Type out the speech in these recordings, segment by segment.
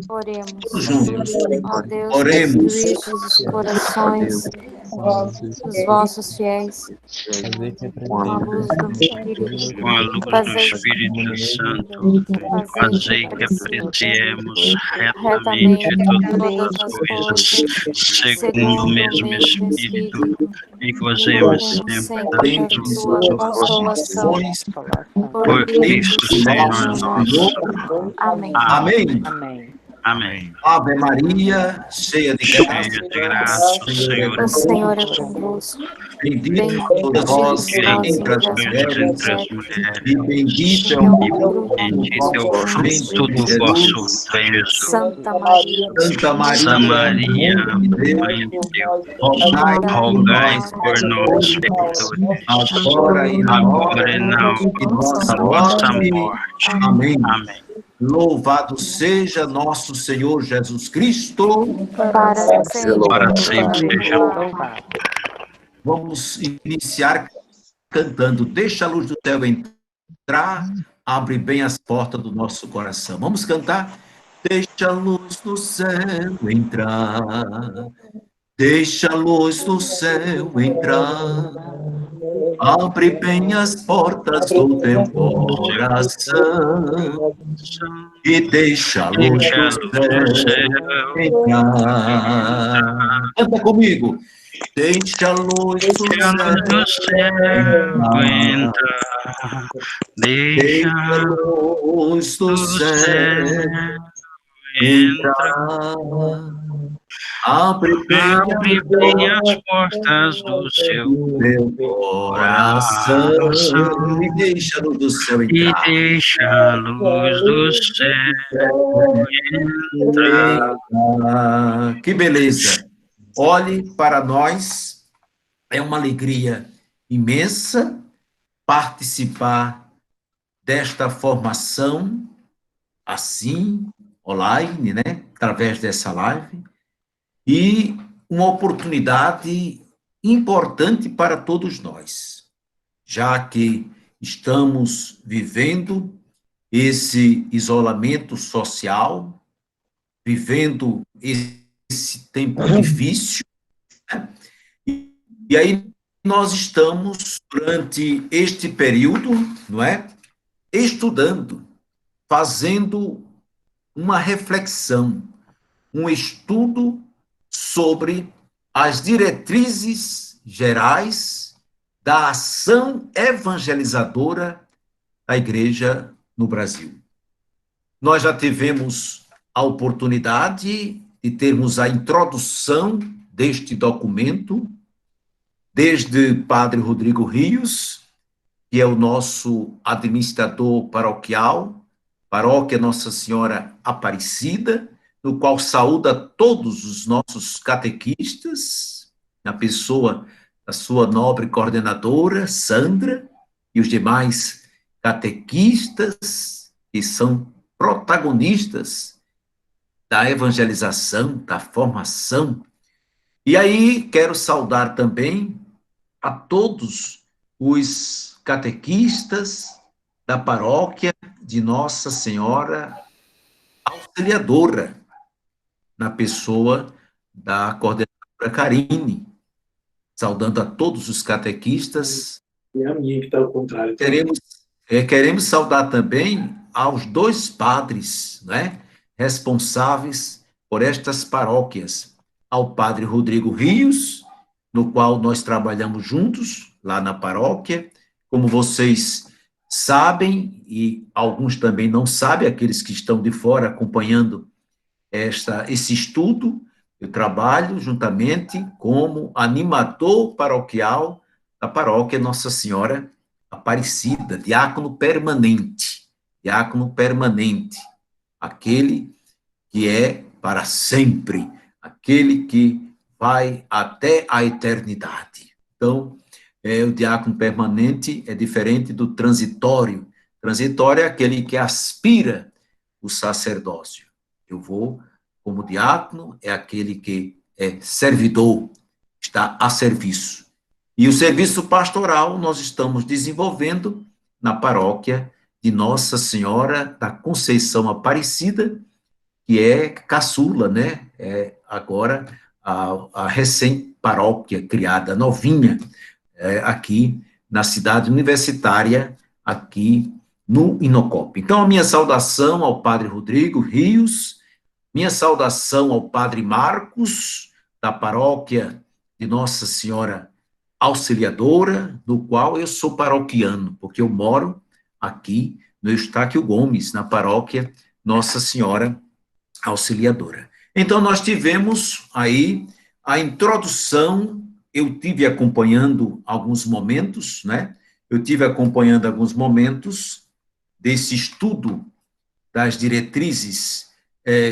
Oremos. Todos juntos. Ó Deus, Oremos. instruístes os corações dos vossos fiéis com a luz do Espírito, Com a luz do Espírito Santo, fazei que apreciemos retamente todas as coisas, segundo o mesmo Espírito, e gozemos sempre da sua consolação. por Cristo Senhor nosso. Amém. Amém. Amém. Ave Maria, cheia de Cheia graça, de graça, o Senhor O Senhor é convosco. bendita toda vós entre as mulheres, e bendito é o bendito é o fruto do Jesus. vosso ventre. Santa Maria, Santa Maria, Santa Maria, Mãe de Deus, Mãe de Deus, rogai por rogai nós, por nós, pecadores, agora e na agora e na hora de nossa nossa morte. morte. Amém. Amém. Louvado seja nosso Senhor Jesus Cristo. para sempre. Para sempre seja louvado. Vamos iniciar cantando Deixa a luz do céu entrar, abre bem as portas do nosso coração. Vamos cantar? Deixa a luz do céu entrar, deixa a luz do céu entrar, abre bem as portas do teu coração e deixa a luz do céu entrar. Canta comigo. Deixa a luz do céu entrar, deixa a luz do céu entrar, abre bem as portas do seu teu coração e deixa a luz do céu e entrar. deixa a luz do céu entrar. Que beleza! Olhe para nós, é uma alegria imensa participar desta formação assim, online, né? Através dessa live, e uma oportunidade importante para todos nós, já que estamos vivendo esse isolamento social, vivendo esse tempo difícil, né? E aí nós estamos, durante este período, não é? Estudando, fazendo uma reflexão, um estudo sobre as diretrizes gerais da ação evangelizadora da Igreja no Brasil. Nós já tivemos a oportunidade de termos a introdução deste documento, desde Padre Rodrigo Rios, que é o nosso administrador paroquial, Paróquia Nossa Senhora Aparecida, no qual saúda todos os nossos catequistas, na pessoa da sua nobre coordenadora, Sandra, e os demais catequistas que são protagonistas da evangelização, da formação. E aí quero saudar também a todos os catequistas da paróquia de Nossa Senhora Auxiliadora, na pessoa da coordenadora Karine, saudando a todos os catequistas. E a minha que está ao contrário. Queremos saudar também aos dois padres, né, responsáveis por estas paróquias, ao padre Rodrigo Rios, no qual nós trabalhamos juntos, lá na paróquia. Como vocês sabem, e alguns também não sabem, aqueles que estão de fora acompanhando esse estudo, eu trabalho juntamente como animador paroquial da paróquia Nossa Senhora Aparecida, diácono permanente, aquele que é para sempre, aquele que vai até a eternidade. Então, o diácono permanente é diferente do transitório. Transitório é aquele que aspira o sacerdócio. Eu vou, como diácono, é aquele que é servidor, está a serviço. E o serviço pastoral nós estamos desenvolvendo na paróquia de Nossa Senhora da Conceição Aparecida, que é caçula, né? É agora a recém-paróquia criada, novinha, aqui na cidade universitária, aqui no Inocop. Então, a minha saudação ao Padre Rodrigo Rios, minha saudação ao Padre Marcos, da paróquia de Nossa Senhora Auxiliadora, do qual eu sou paroquiano, porque eu moro aqui no Eustáquio Gomes, na paróquia Nossa Senhora Auxiliadora. Então, nós tivemos aí a introdução, eu tive acompanhando alguns momentos, né? Eu tive acompanhando alguns momentos desse estudo das diretrizes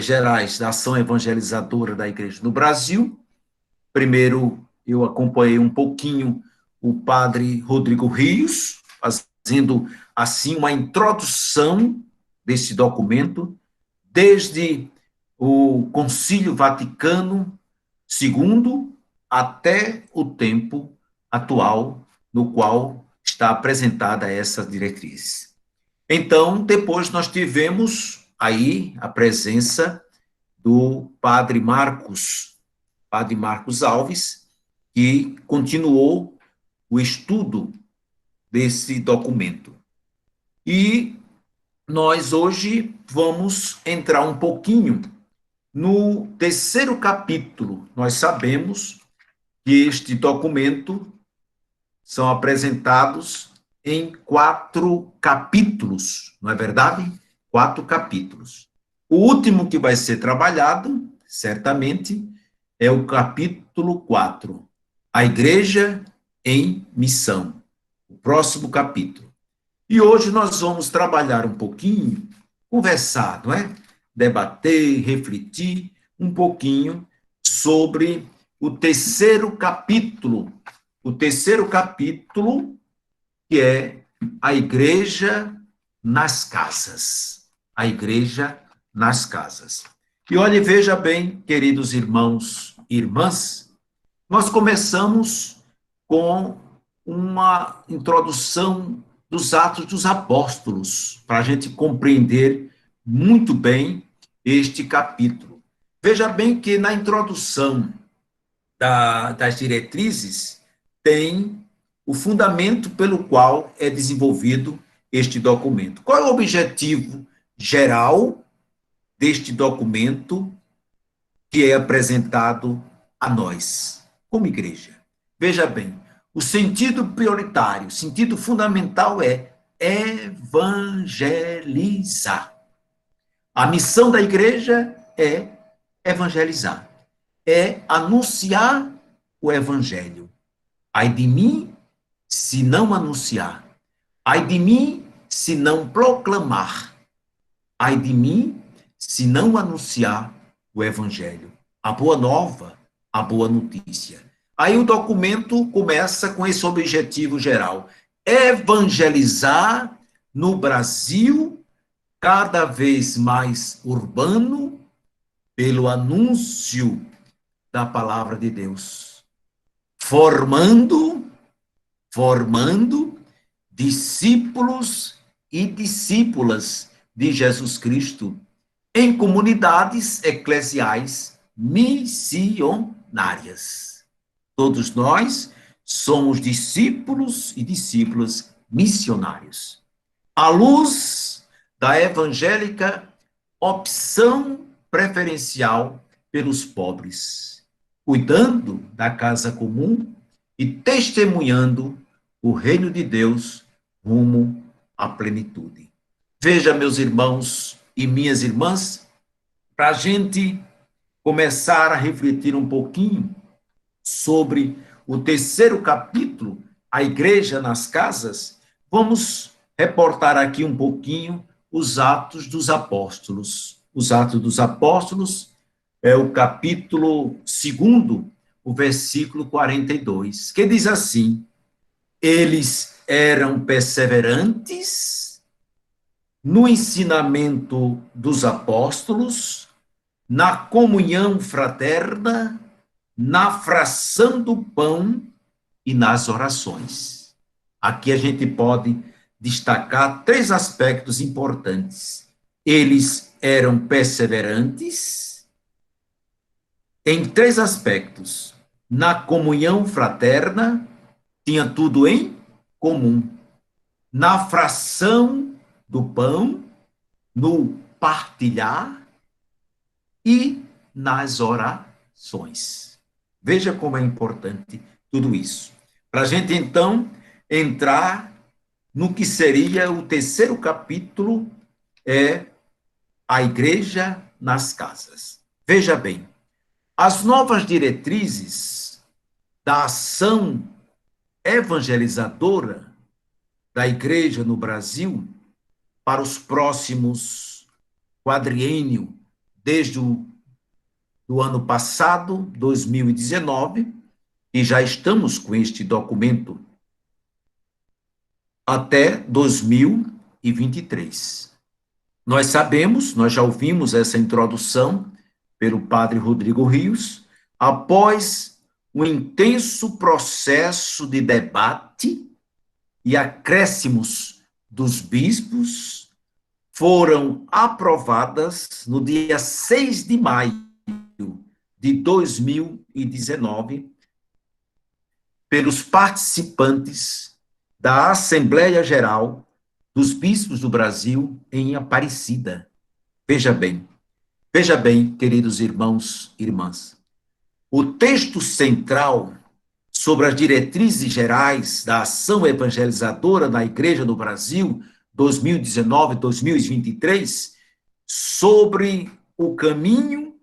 gerais da ação evangelizadora da Igreja no Brasil. Primeiro, eu acompanhei um pouquinho o padre Rodrigo Rios, fazendo, assim, uma introdução desse documento, desde o Concílio Vaticano II até o tempo atual, no qual está apresentada essa diretriz. Então, depois nós tivemos aí a presença do Padre Marcos Alves, que continuou o estudo desse documento. E nós hoje vamos entrar um pouquinho no terceiro capítulo. Nós sabemos que este documento são apresentados em 4 capítulos, não é verdade? 4 capítulos. O último que vai ser trabalhado, certamente, é o capítulo 4, a Igreja em Missão, o próximo capítulo. E hoje nós vamos trabalhar um pouquinho, conversar, não é? Debater, refletir um pouquinho sobre o terceiro capítulo, que é a Igreja nas Casas. A Igreja nas Casas. E olhe, veja bem, queridos irmãos e irmãs, nós começamos com uma introdução dos Atos dos Apóstolos, para a gente compreender muito bem este capítulo. Veja bem que na introdução das diretrizes tem o fundamento pelo qual é desenvolvido este documento. Qual é o objetivo geral deste documento que é apresentado a nós, como igreja? Veja bem, o sentido prioritário, o sentido fundamental é evangelizar. A missão da igreja é evangelizar, é anunciar o evangelho. Ai de mim, se não anunciar. Ai de mim, se não proclamar. Ai de mim, se não anunciar o evangelho. A boa nova, a boa notícia. Aí o documento começa com esse objetivo geral: evangelizar no Brasil, cada vez mais urbano, pelo anúncio da palavra de Deus, formando discípulos e discípulas de Jesus Cristo em comunidades eclesiais missionárias. Todos nós somos discípulos e discípulas missionários. À luz da evangélica opção preferencial pelos pobres, cuidando da casa comum e testemunhando o reino de Deus rumo à plenitude. Veja, meus irmãos e minhas irmãs, para a gente começar a refletir um pouquinho sobre o terceiro capítulo, a Igreja nas Casas, vamos reportar aqui um pouquinho os Atos dos Apóstolos. Os Atos dos Apóstolos é o capítulo 2, o versículo 42, que diz assim: eles eram perseverantes no ensinamento dos apóstolos, na comunhão fraterna, na fração do pão e nas orações. Aqui a gente pode destacar 3 aspectos importantes. Eles eram perseverantes em 3 aspectos. Na comunhão fraterna, tinha tudo em comum. Na fração do pão, no partilhar e nas orações. Veja como é importante tudo isso. Para a gente, então, entrar no que seria o 3º capítulo, a igreja nas casas. Veja bem, as novas diretrizes da ação evangelizadora da igreja no Brasil para os próximos quadriênio, desde o do ano passado, 2019, e já estamos com este documento até 2023. Nós sabemos, nós já ouvimos essa introdução pelo padre Rodrigo Rios, após um intenso processo de debate e acréscimos dos bispos, foram aprovadas no dia 6 de maio de 2019 pelos participantes da Assembleia Geral dos Bispos do Brasil em Aparecida. Veja bem, queridos irmãos e irmãs, o texto central sobre as diretrizes gerais da ação evangelizadora na Igreja no Brasil 2019-2023, sobre o caminho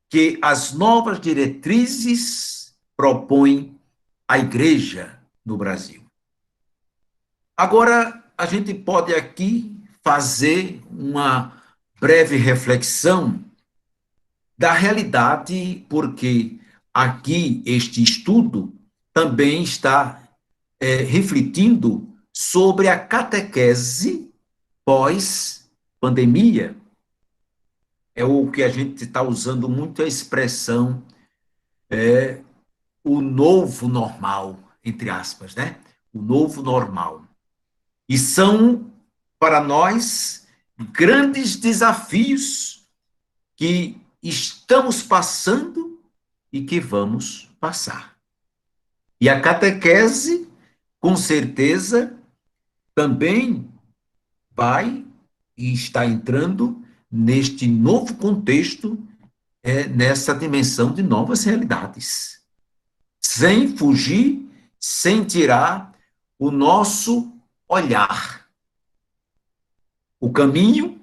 que as novas diretrizes propõem à Igreja no Brasil. Agora, a gente pode aqui fazer uma breve reflexão da realidade, porque aqui este estudo também está refletindo sobre a catequese pós-pandemia. É o que a gente está usando muito a expressão o novo normal, entre aspas, né? O novo normal. E são, para nós, grandes desafios que estamos passando e que vamos passar. E a catequese, com certeza, também vai e está entrando neste novo contexto, nessa dimensão de novas realidades. Sem fugir, sem tirar o nosso olhar. O caminho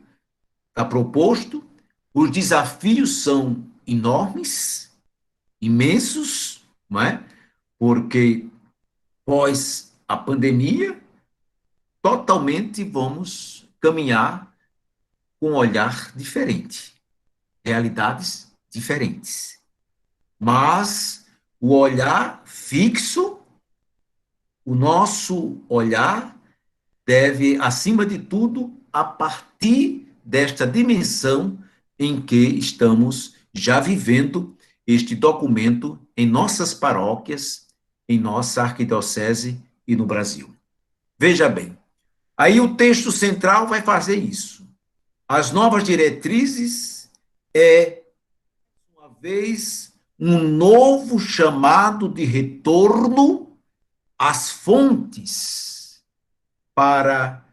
está proposto, os desafios são enormes, imensos, não é? Porque pós a pandemia, totalmente vamos caminhar com um olhar diferente, realidades diferentes. Mas o olhar fixo, o nosso olhar deve, acima de tudo, a partir desta dimensão em que estamos já vivendo este documento em nossas paróquias, em nossa arquidiocese e no Brasil. Veja bem, aí o texto central vai fazer isso. As novas diretrizes uma vez, um novo chamado de retorno às fontes para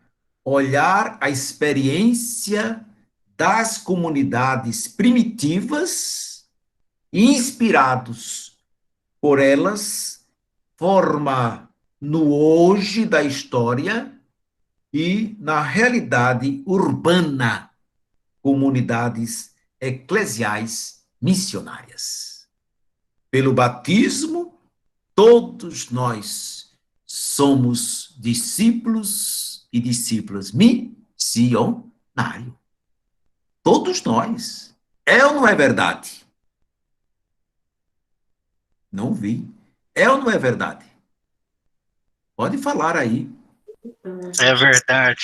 olhar a experiência das comunidades primitivas e, inspirados por elas, forma no hoje da história e na realidade urbana comunidades eclesiais missionárias. Pelo batismo, todos nós somos discípulos e discípulas missionários. Todos nós. É ou não é verdade? Não vi. É ou não é verdade? Pode falar aí. É verdade.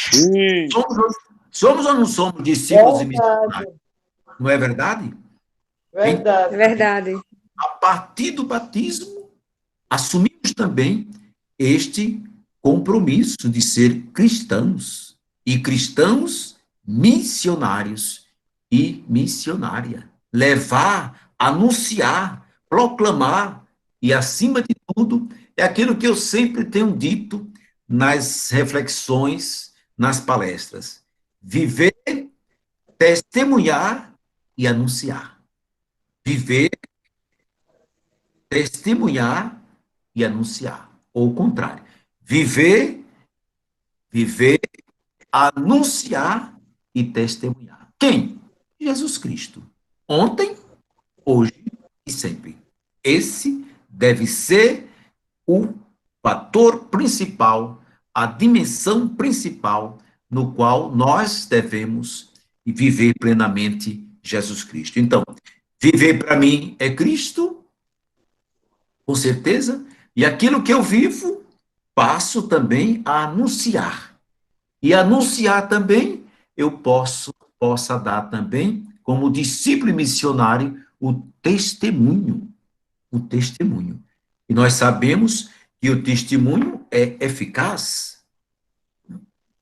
Somos ou não somos discípulos e missionários? Não é verdade? Verdade. Verdade. A partir do batismo, assumimos também este compromisso de ser cristãos, e cristãos missionários e missionária. Levar, anunciar, proclamar, e acima de tudo, é aquilo que eu sempre tenho dito nas reflexões, nas palestras. Viver, testemunhar e anunciar. Viver, testemunhar e anunciar. Ou o contrário. Viver, anunciar e testemunhar. Quem? Jesus Cristo. Ontem, hoje e sempre. Esse deve ser o fator principal, a dimensão principal no qual nós devemos viver plenamente Jesus Cristo. Então, viver para mim é Cristo, com certeza, e aquilo que eu vivo, passo também a anunciar. E anunciar também, eu possa dar também, como discípulo e missionário, o testemunho. O testemunho. E nós sabemos que o testemunho é eficaz,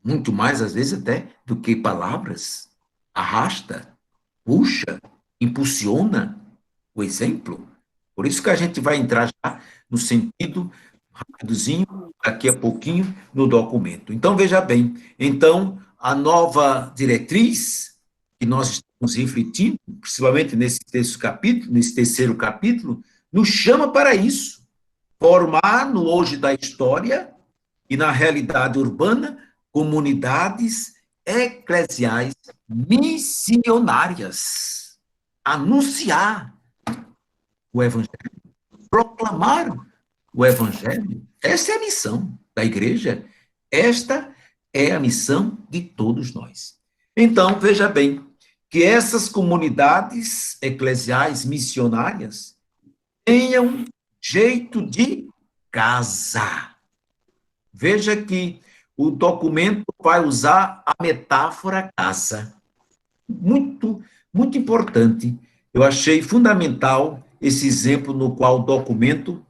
muito mais, às vezes, até do que palavras. Arrasta, puxa, impulsiona o exemplo. Por isso que a gente vai entrar já no sentido rapidozinho, daqui a pouquinho, no documento. Então, veja bem, então, a nova diretriz que nós estamos refletindo, principalmente nesse terceiro capítulo, nos chama para isso, formar no hoje da história e na realidade urbana comunidades eclesiais missionárias, anunciar o evangelho, proclamar o evangelho. Essa é a missão da igreja. Esta é a missão de todos nós. Então, veja bem, que essas comunidades eclesiais missionárias tenham jeito de casa. Veja que o documento vai usar a metáfora casa. Muito, muito importante. Eu achei fundamental esse exemplo no qual o documento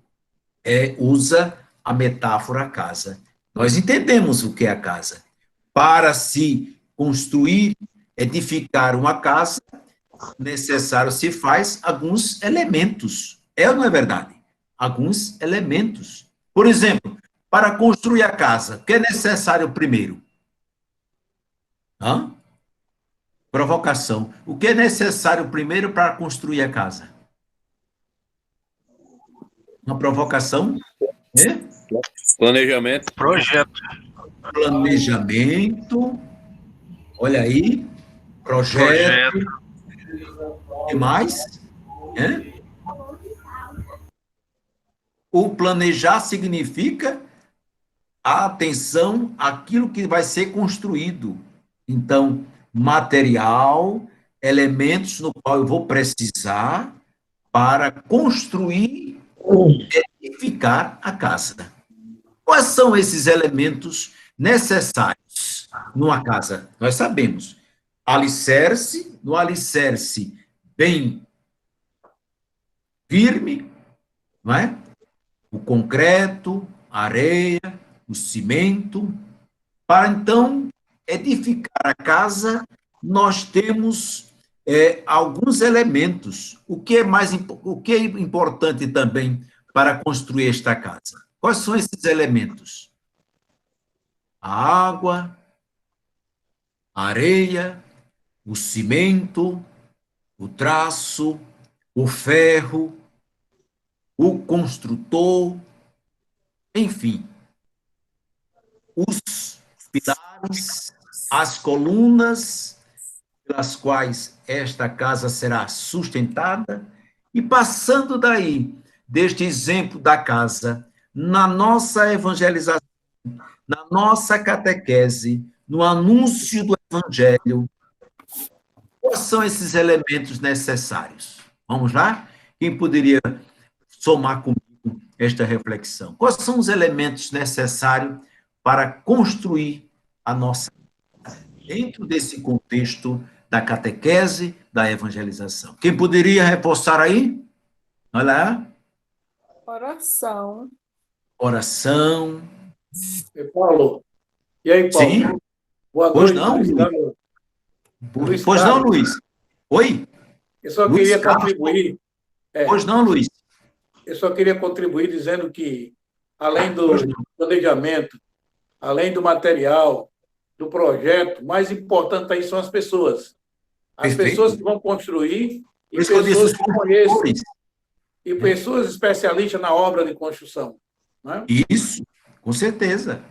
usa a metáfora casa. Nós entendemos o que é a casa. Para se construir, edificar uma casa, necessário se faz alguns elementos. É ou não é verdade? Alguns elementos. Por exemplo, para construir a casa, o que é necessário primeiro? Provocação. O que é necessário primeiro para construir a casa? Uma provocação? Planejamento. Projeto. Planejamento. Olha aí. Projeto. O que mais? O planejar significa a atenção àquilo que vai ser construído. Então, material, elementos no qual eu vou precisar para construir e edificar a casa. Quais são esses elementos necessários numa casa? Nós sabemos. Alicerce, no alicerce bem firme, não é? O concreto, a areia, o cimento. Para, então, edificar a casa, nós temos alguns elementos. O que é importante também para construir esta casa? Quais são esses elementos? A água, a areia, o cimento, o traço, o ferro, o construtor, enfim, os pilares, as colunas pelas quais esta casa será sustentada, e passando daí, deste exemplo da casa, na nossa evangelização, na nossa catequese, no anúncio do evangelho, quais são esses elementos necessários? Vamos lá? Quem poderia somar comigo esta reflexão? Quais são os elementos necessários para construir a nossa casa dentro desse contexto da catequese, da evangelização? Quem poderia reforçar aí? Olha lá. Oração. Oração, Paulo. E aí, Paulo? Sim. Boa Pois noite. não, Luiz Luiz. Carlos. Luiz Pois não, Carlos. Luiz. Oi? Eu só Luiz queria Carlos. contribuir. Pois não, Luiz. Eu só queria contribuir dizendo que, além Pois do não. planejamento, além do material, do projeto, mais importante aí são as pessoas. As pessoas Perfeito. que vão construir Por e isso que eu disse pessoas os que conheçam, construtores. e pessoas especialistas na obra de construção. Né? Isso, com certeza.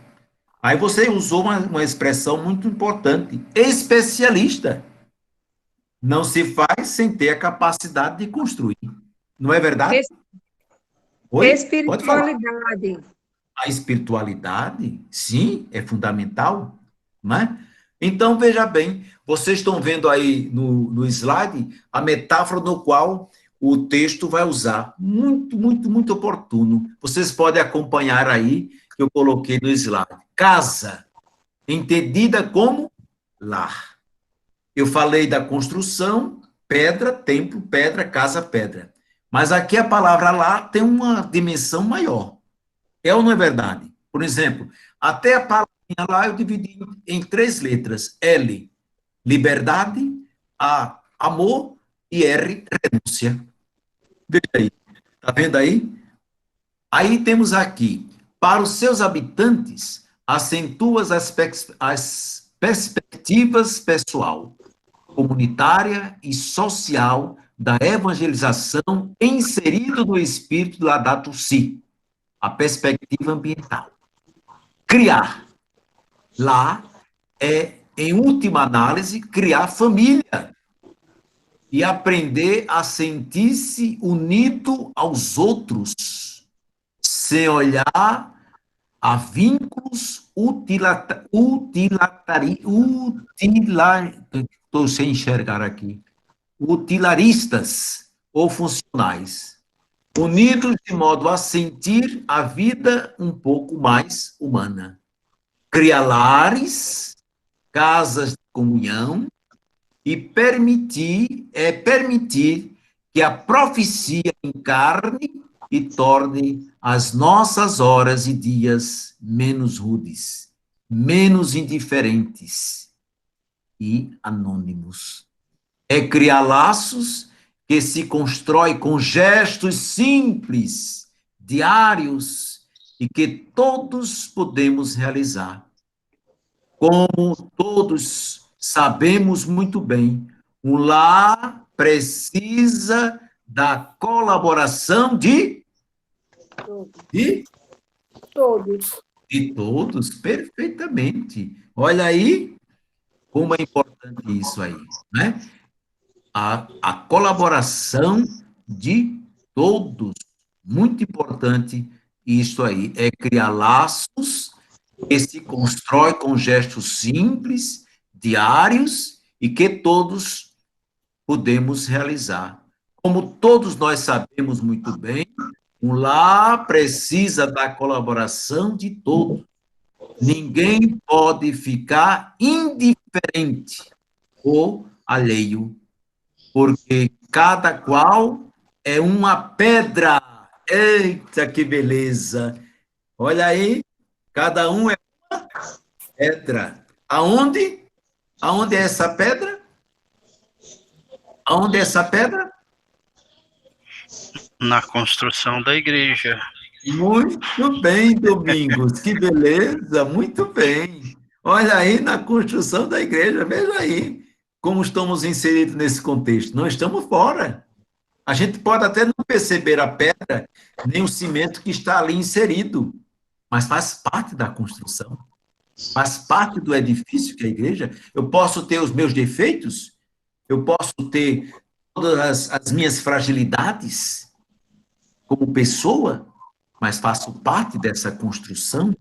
Aí você usou uma expressão muito importante. Especialista. Não se faz sem ter a capacidade de construir. Não é verdade? Oi? Pode falar. Espiritualidade. A espiritualidade, sim, é fundamental, não é? Então, veja bem, vocês estão vendo aí no slide a metáfora no qual o texto vai usar. Muito, muito, muito oportuno. Vocês podem acompanhar aí, que eu coloquei no slide. Casa, entendida como lar. Eu falei da construção, pedra, templo, pedra, casa, pedra. Mas aqui a palavra lar tem uma dimensão maior. É ou não é verdade? Por exemplo, até a palavrinha lá eu dividi em 3 letras. L, liberdade, A, amor e R, renúncia. Veja aí. Está vendo aí? Aí temos aqui, para os seus habitantes, acentua as perspectivas pessoal, comunitária e social da evangelização inserido no espírito do Laudato Si, a perspectiva ambiental. Criar. Lá é, em última análise, criar família e aprender a sentir-se unido aos outros, sem olhar a vínculos estou sem enxergar aqui, utilaristas ou funcionais, unidos de modo a sentir a vida um pouco mais humana. Criar lares, casas de comunhão e permitir que a profecia encarne e torne as nossas horas e dias menos rudes, menos indiferentes e anônimos. É criar laços que se constrói com gestos simples, diários, e que todos podemos realizar. Como todos sabemos muito bem, um lar precisa da colaboração de Todos. de todos, perfeitamente. Olha aí como é importante isso aí, né? A colaboração de todos, muito importante isso aí, é criar laços que se constrói com gestos simples, diários, e que todos podemos realizar. Como todos nós sabemos muito bem, um lar precisa da colaboração de todos. Ninguém pode ficar indiferente ou alheio, porque cada qual é uma pedra. Eita, que beleza! Olha aí, cada um é uma pedra. Aonde? Aonde é essa pedra? Aonde é essa pedra? Na construção da igreja. Muito bem, Domingos, que beleza, muito bem. Olha aí na construção da igreja, veja aí como estamos inseridos nesse contexto. Não estamos fora. A gente pode até não perceber a pedra, nem o cimento que está ali inserido, mas faz parte da construção, faz parte do edifício que é a igreja. Eu posso ter os meus defeitos, eu posso ter todas as minhas fragilidades como pessoa, mas faço parte dessa construção.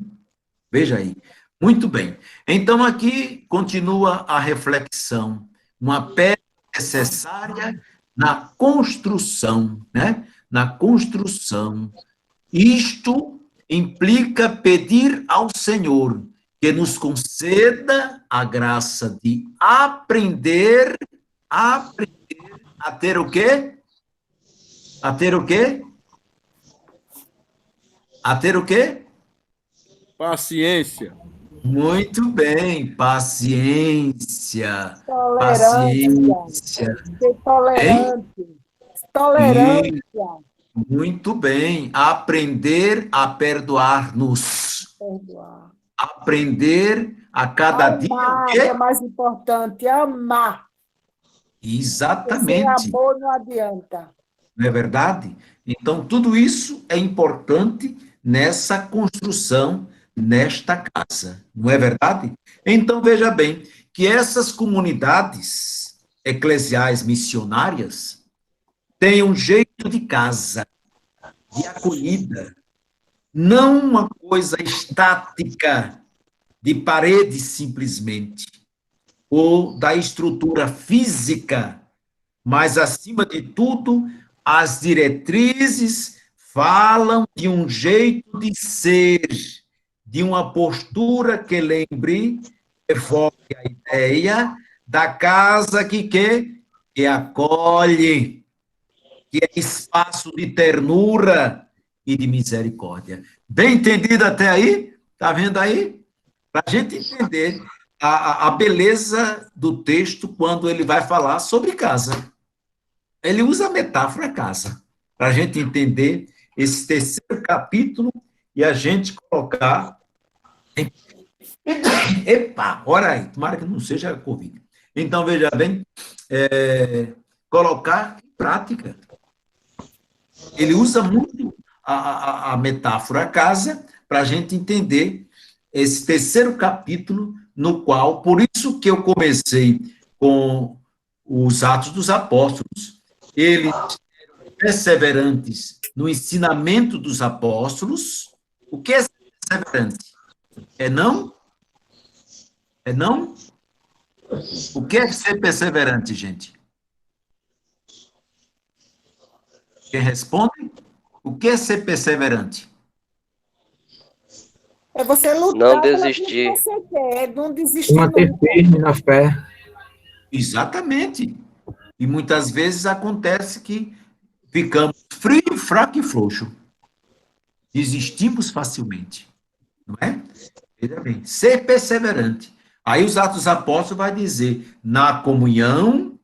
Veja aí. Muito bem. Então, aqui continua a reflexão. Uma pedra necessária na construção, né? Na construção. Isto implica pedir ao Senhor que nos conceda a graça de aprender a ter o quê? A ter o quê? A ter o quê? Paciência. Muito bem, paciência. Tolerância. Ser tolerante. Tolerância. Muito bem. Aprender a perdoar-nos. Perdoar. Aprender a cada dia. Amar é mais importante, amar. Exatamente. Sem amor não adianta. Não é verdade? Então, tudo isso é importante nessa construção, nesta casa. Não é verdade? Então, veja bem, que essas comunidades eclesiais missionárias têm um jeito de casa, de acolhida, não uma coisa estática, de parede simplesmente, ou da estrutura física, mas, acima de tudo, as diretrizes falam de um jeito de ser, de uma postura que lembre, evoque a ideia da casa que acolhe, que é espaço de ternura e de misericórdia. Bem entendido até aí? Está vendo aí? Para a gente entender a beleza do texto quando ele vai falar sobre casa. Ele usa a metáfora casa, para a gente entender esse terceiro capítulo e a gente colocar... Epa, ora aí, tomara que não seja Covid. Então, veja bem, colocar em prática. Ele usa muito a metáfora casa para a gente entender esse terceiro capítulo, no qual, por isso que eu comecei com os Atos dos Apóstolos. Eles eram perseverantes no ensinamento dos apóstolos. O que é ser perseverante? É não? É não? O que é ser perseverante, gente? Quem responde? O que é ser perseverante? É você lutar Não desistir. pelo que você quer, não desistir Manter nunca. firme na fé. Exatamente. E muitas vezes acontece que ficamos frio, fraco e frouxo. Desistimos facilmente. Não é? Veja bem, ser perseverante. Aí os Atos dos Apóstolos vai dizer, na comunhão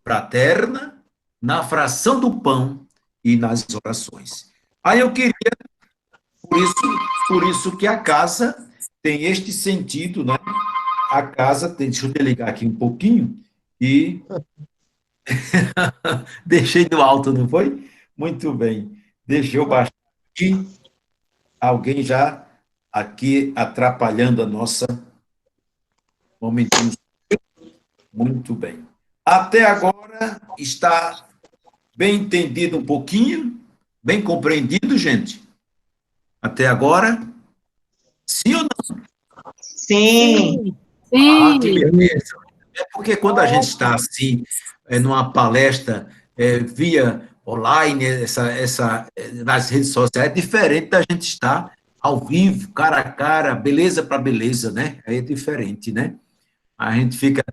fraterna, na fração do pão e nas orações. Aí eu queria, por isso que a casa tem este sentido, né? A casa tem, deixa eu desligar aqui um pouquinho, e deixei no alto, não foi? Muito bem. Deixa eu baixar aqui. Alguém já aqui atrapalhando a nossa... Momentinho. Muito bem. Até agora está bem entendido um pouquinho? Bem compreendido, gente? Até agora? Sim ou não? Sim. Ah, que beleza. É porque quando a gente está assim, numa palestra via online, nas redes sociais, é diferente da gente estar ao vivo, cara a cara, beleza para beleza, né? Aí é diferente, né? A gente fica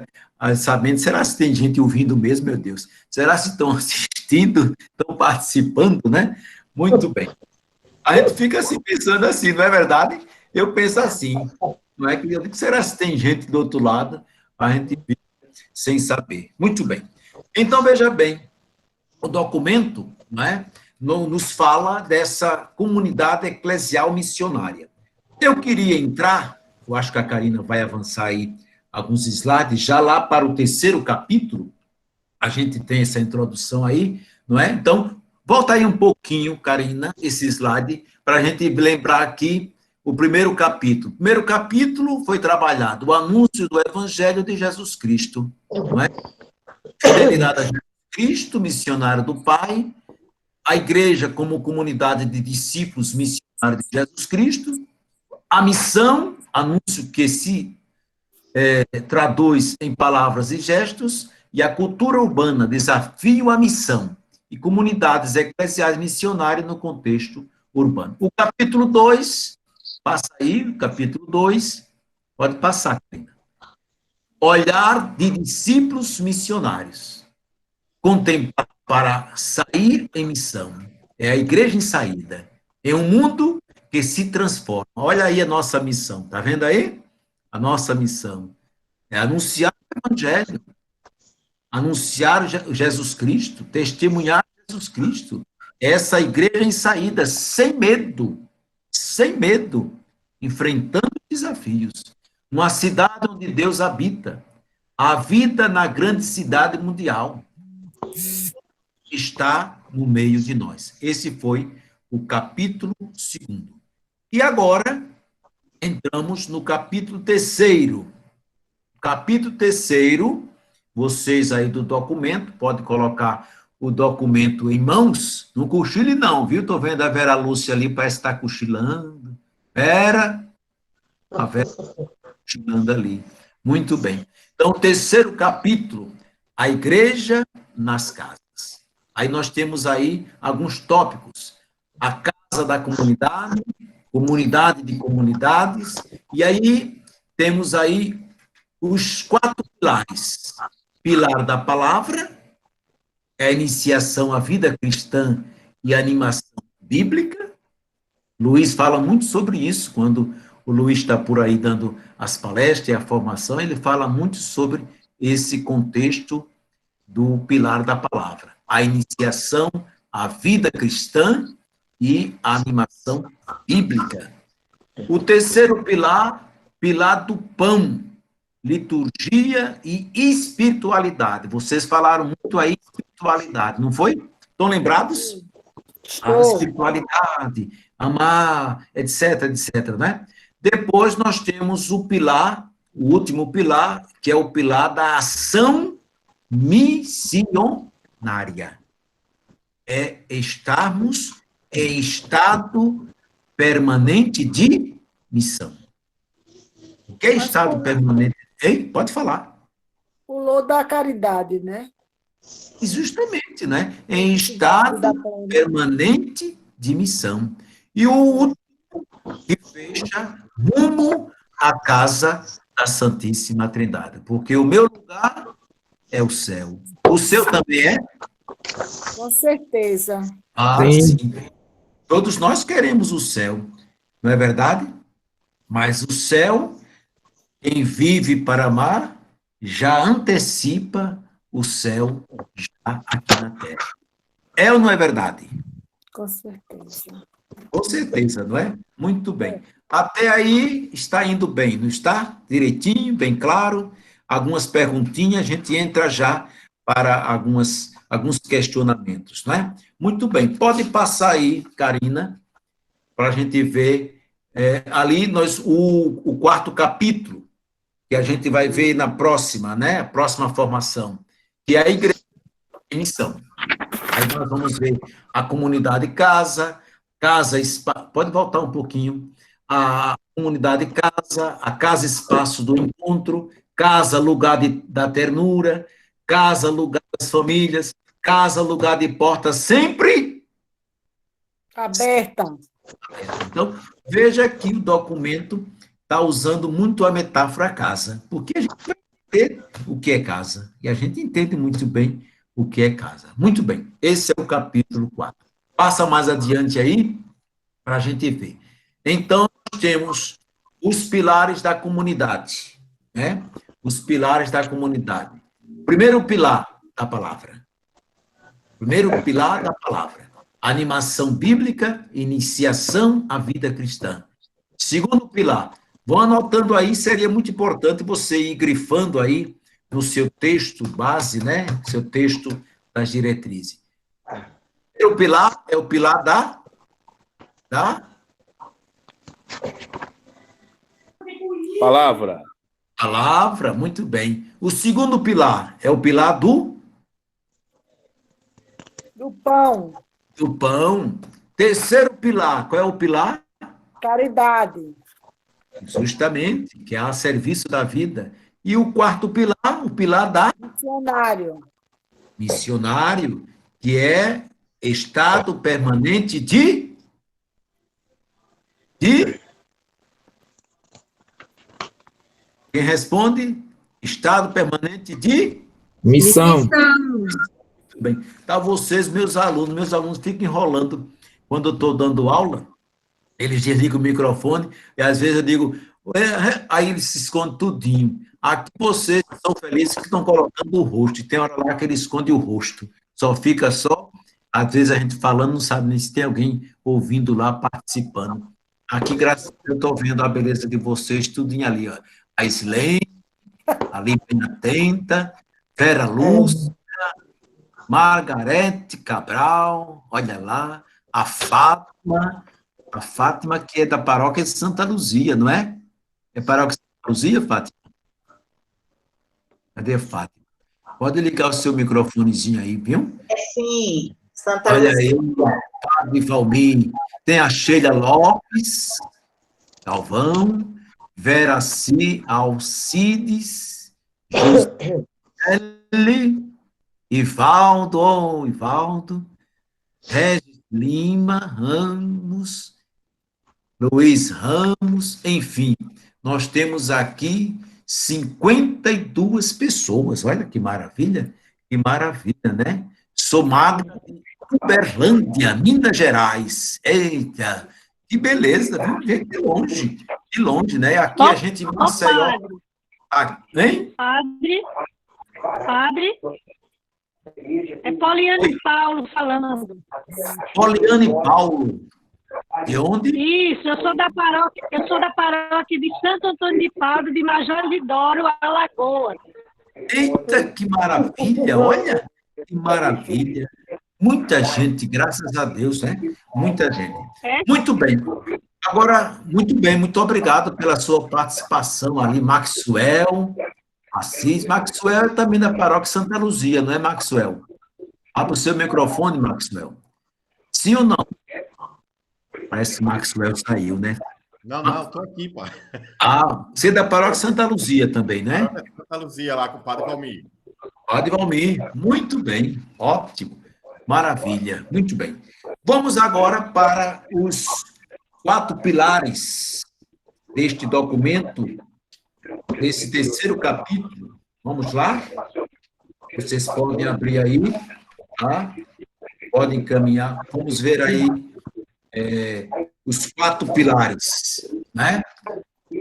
sabendo, será se tem gente ouvindo mesmo, meu Deus? Será se estão assistindo, estão participando, né? Muito bem. A gente fica assim, pensando assim, não é verdade? Eu penso assim, não é que será se tem gente do outro lado? A gente fica sem saber. Muito bem. Então, veja bem, o documento, não é, nos fala dessa comunidade eclesial missionária. Eu queria entrar, eu acho que a Karina vai avançar aí alguns slides, já lá para o terceiro capítulo, a gente tem essa introdução aí, não é? Então, volta aí um pouquinho, Karina, esse slide, para a gente lembrar aqui o primeiro capítulo. O primeiro capítulo foi trabalhado o anúncio do Evangelho de Jesus Cristo, não é? Fidelidade a Jesus Cristo, missionário do Pai, a igreja como comunidade de discípulos missionários de Jesus Cristo, a missão, anúncio que se traduz em palavras e gestos, e a cultura urbana, desafio à missão, e comunidades eclesiais missionárias no contexto urbano. O capítulo 2, passa aí, o capítulo 2, pode passar, Karina. Olhar de discípulos missionários. Contemplar para sair em missão. É a igreja em saída. É um mundo que se transformam. Olha aí a nossa missão, tá vendo aí? A nossa missão é anunciar o Evangelho, anunciar Jesus Cristo, testemunhar Jesus Cristo. Essa igreja em saída, sem medo, enfrentando desafios. Uma cidade onde Deus habita. A vida na grande cidade mundial está no meio de nós. Esse foi o capítulo 2. E agora, entramos no capítulo 3º. Capítulo 3º, vocês aí do documento, podem colocar o documento em mãos, não cochile não, viu? Estou vendo a Vera Lúcia ali, parece estar cochilando. Vera, a Vera cochilando ali. Muito bem. Então, o 3º capítulo, a igreja nas casas. Aí nós temos aí alguns tópicos. A casa da comunidade, comunidade de comunidades, e aí temos aí os 4 pilares. Pilar da palavra, é a iniciação à vida cristã e a animação bíblica. Luiz fala muito sobre isso, quando o Luiz está por aí dando as palestras e a formação, ele fala muito sobre esse contexto do pilar da palavra. A iniciação à vida cristã e a animação bíblica. O 3º pilar, pilar do pão, liturgia e espiritualidade. Vocês falaram muito aí espiritualidade, não foi? Estão lembrados? A espiritualidade, amar, etc, né? Depois nós temos o pilar, o último pilar, que é o pilar da ação missionária. É estarmos em estado permanente de missão. O que é estado permanente? Ei, pode falar. Pulou da caridade, né? Justamente, né? Em estado permanente de missão. E o último, que fecha rumo à casa da Santíssima Trindade. Porque o meu lugar é o céu. O seu também é? Com certeza. Sim. Todos nós queremos o céu, não é verdade? Mas o céu, quem vive para amar, já antecipa o céu já aqui na terra. É ou não é verdade? Com certeza. Com certeza, não é? Muito bem. Até aí está indo bem, não está? Direitinho, bem claro. Algumas perguntinhas, a gente entra já para alguns questionamentos, não é? Muito bem. Pode passar aí, Karina, para a gente ver ali o 4º capítulo, que a gente vai ver na próxima, né? Próxima formação, que é a igreja em missão. Aí nós vamos ver a comunidade casa, pode voltar um pouquinho, a comunidade casa, a casa espaço do encontro, casa lugar da ternura, casa lugar das famílias, casa lugar de porta sempre aberta. Então, veja que o documento está usando muito a metáfora casa, porque a gente vai entender o que é casa, e a gente entende muito bem o que é casa. Muito bem, esse é o capítulo 4. Passa mais adiante aí, para a gente ver. Então, nós temos os pilares da comunidade, né? Os pilares da comunidade. Primeiro pilar da palavra. Primeiro pilar da palavra. Animação bíblica, iniciação à vida cristã. Segundo pilar, vão anotando aí, seria muito importante você ir grifando aí no seu texto base, né? Seu texto das diretrizes. O pilar é o pilar da palavra, muito bem. O segundo pilar é o pilar do pão. Do pão. Terceiro pilar, qual é o pilar? Caridade. Justamente, que é a serviço da vida. E o quarto pilar, o pilar da missionário, que é estado permanente de quem responde? Estado permanente de missão. Muito bem. Tá, vocês, meus alunos ficam enrolando quando eu estou dando aula, Eles desligam o microfone e às vezes eu digo, aí eles se escondem tudinho. Aqui vocês são felizes que estão colocando o rosto, e tem hora lá que ele esconde o rosto. Só fica só, às vezes a gente falando, não sabe nem se tem alguém ouvindo lá, participando. Aqui, graças a Deus, eu estou vendo a beleza de vocês, tudinho ali, ó. A Islene, ali bem atenta, Vera Luz, Margarete Cabral, olha lá, a Fátima que é da paróquia de Santa Luzia, não é? É paróquia de Santa Luzia, Fátima? Cadê a Fátima? Pode ligar o seu microfonezinho aí, viu? Sim, Santa Olha Luzia. aí, Padre Valmir, tem a Sheila Lopes, Galvão, Vera Alcides, José Ivaldo, Regis Lima, Ramos, Luiz Ramos, enfim, nós temos aqui 52 pessoas, olha que maravilha, né? Somado em Uberlândia, Minas Gerais, eita, que beleza, viu? Gente de longe, né? Aqui a gente em Maceió, hein? Padre, é Poliane Paulo falando. Poliane Paulo, de onde? Isso, eu sou da paróquia de Santo Antônio de Pádua, de Major de Doro, Alagoas. Eita, que maravilha, olha, que maravilha. Muita gente, graças a Deus, né? Muita gente. Muito bem. Agora, muito bem, muito obrigado pela sua participação ali, Maxwell Assis. Maxwell é também da paróquia Santa Luzia, não é, Maxwell? Abra o seu microfone, Maxwell. Sim ou não? Parece que Maxwell saiu, né? Não, estou aqui, pai. Ah, você é da paróquia Santa Luzia também, né? Santa Luzia, lá com o Padre Valmir. Padre Valmir, muito bem, ótimo, maravilha, muito bem. Vamos agora para os 4 pilares deste documento, desse terceiro capítulo. Vamos lá? Vocês podem abrir aí, tá? Podem encaminhar. Vamos ver aí os 4 pilares, né?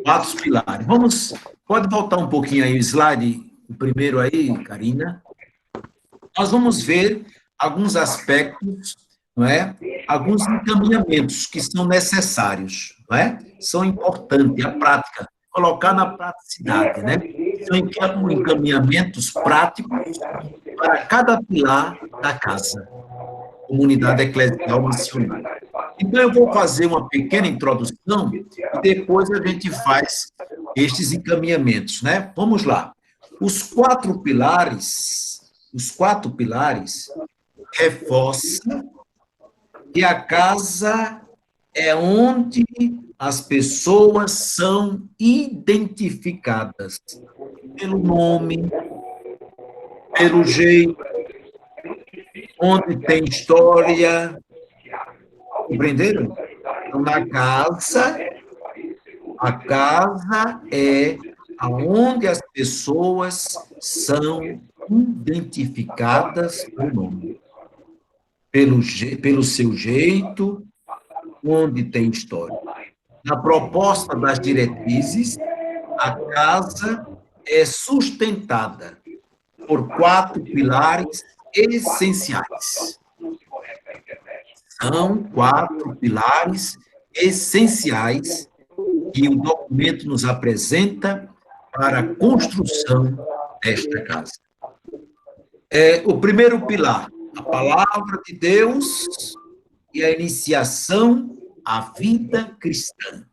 4 pilares. Pode voltar um pouquinho aí o slide, o primeiro aí, Karina. Nós vamos ver alguns aspectos, não é? Alguns encaminhamentos que são necessários, não é? São importantes, a prática, colocar na praticidade, né? São encaminhamentos práticos para cada pilar da casa, comunidade eclesial missionária. Então, eu vou fazer uma pequena introdução e depois a gente faz estes encaminhamentos, né? Vamos lá. Os 4 pilares reforçam que a casa é onde as pessoas são identificadas pelo nome, pelo jeito, onde tem história. Compreenderam? Então, a casa é aonde as pessoas são identificadas por nome, pelo seu jeito, onde tem história. Na proposta das diretrizes, a casa é sustentada por 4 pilares essenciais. São 4 pilares essenciais que o documento nos apresenta para a construção desta casa. O primeiro pilar, a palavra de Deus e a iniciação à vida cristã.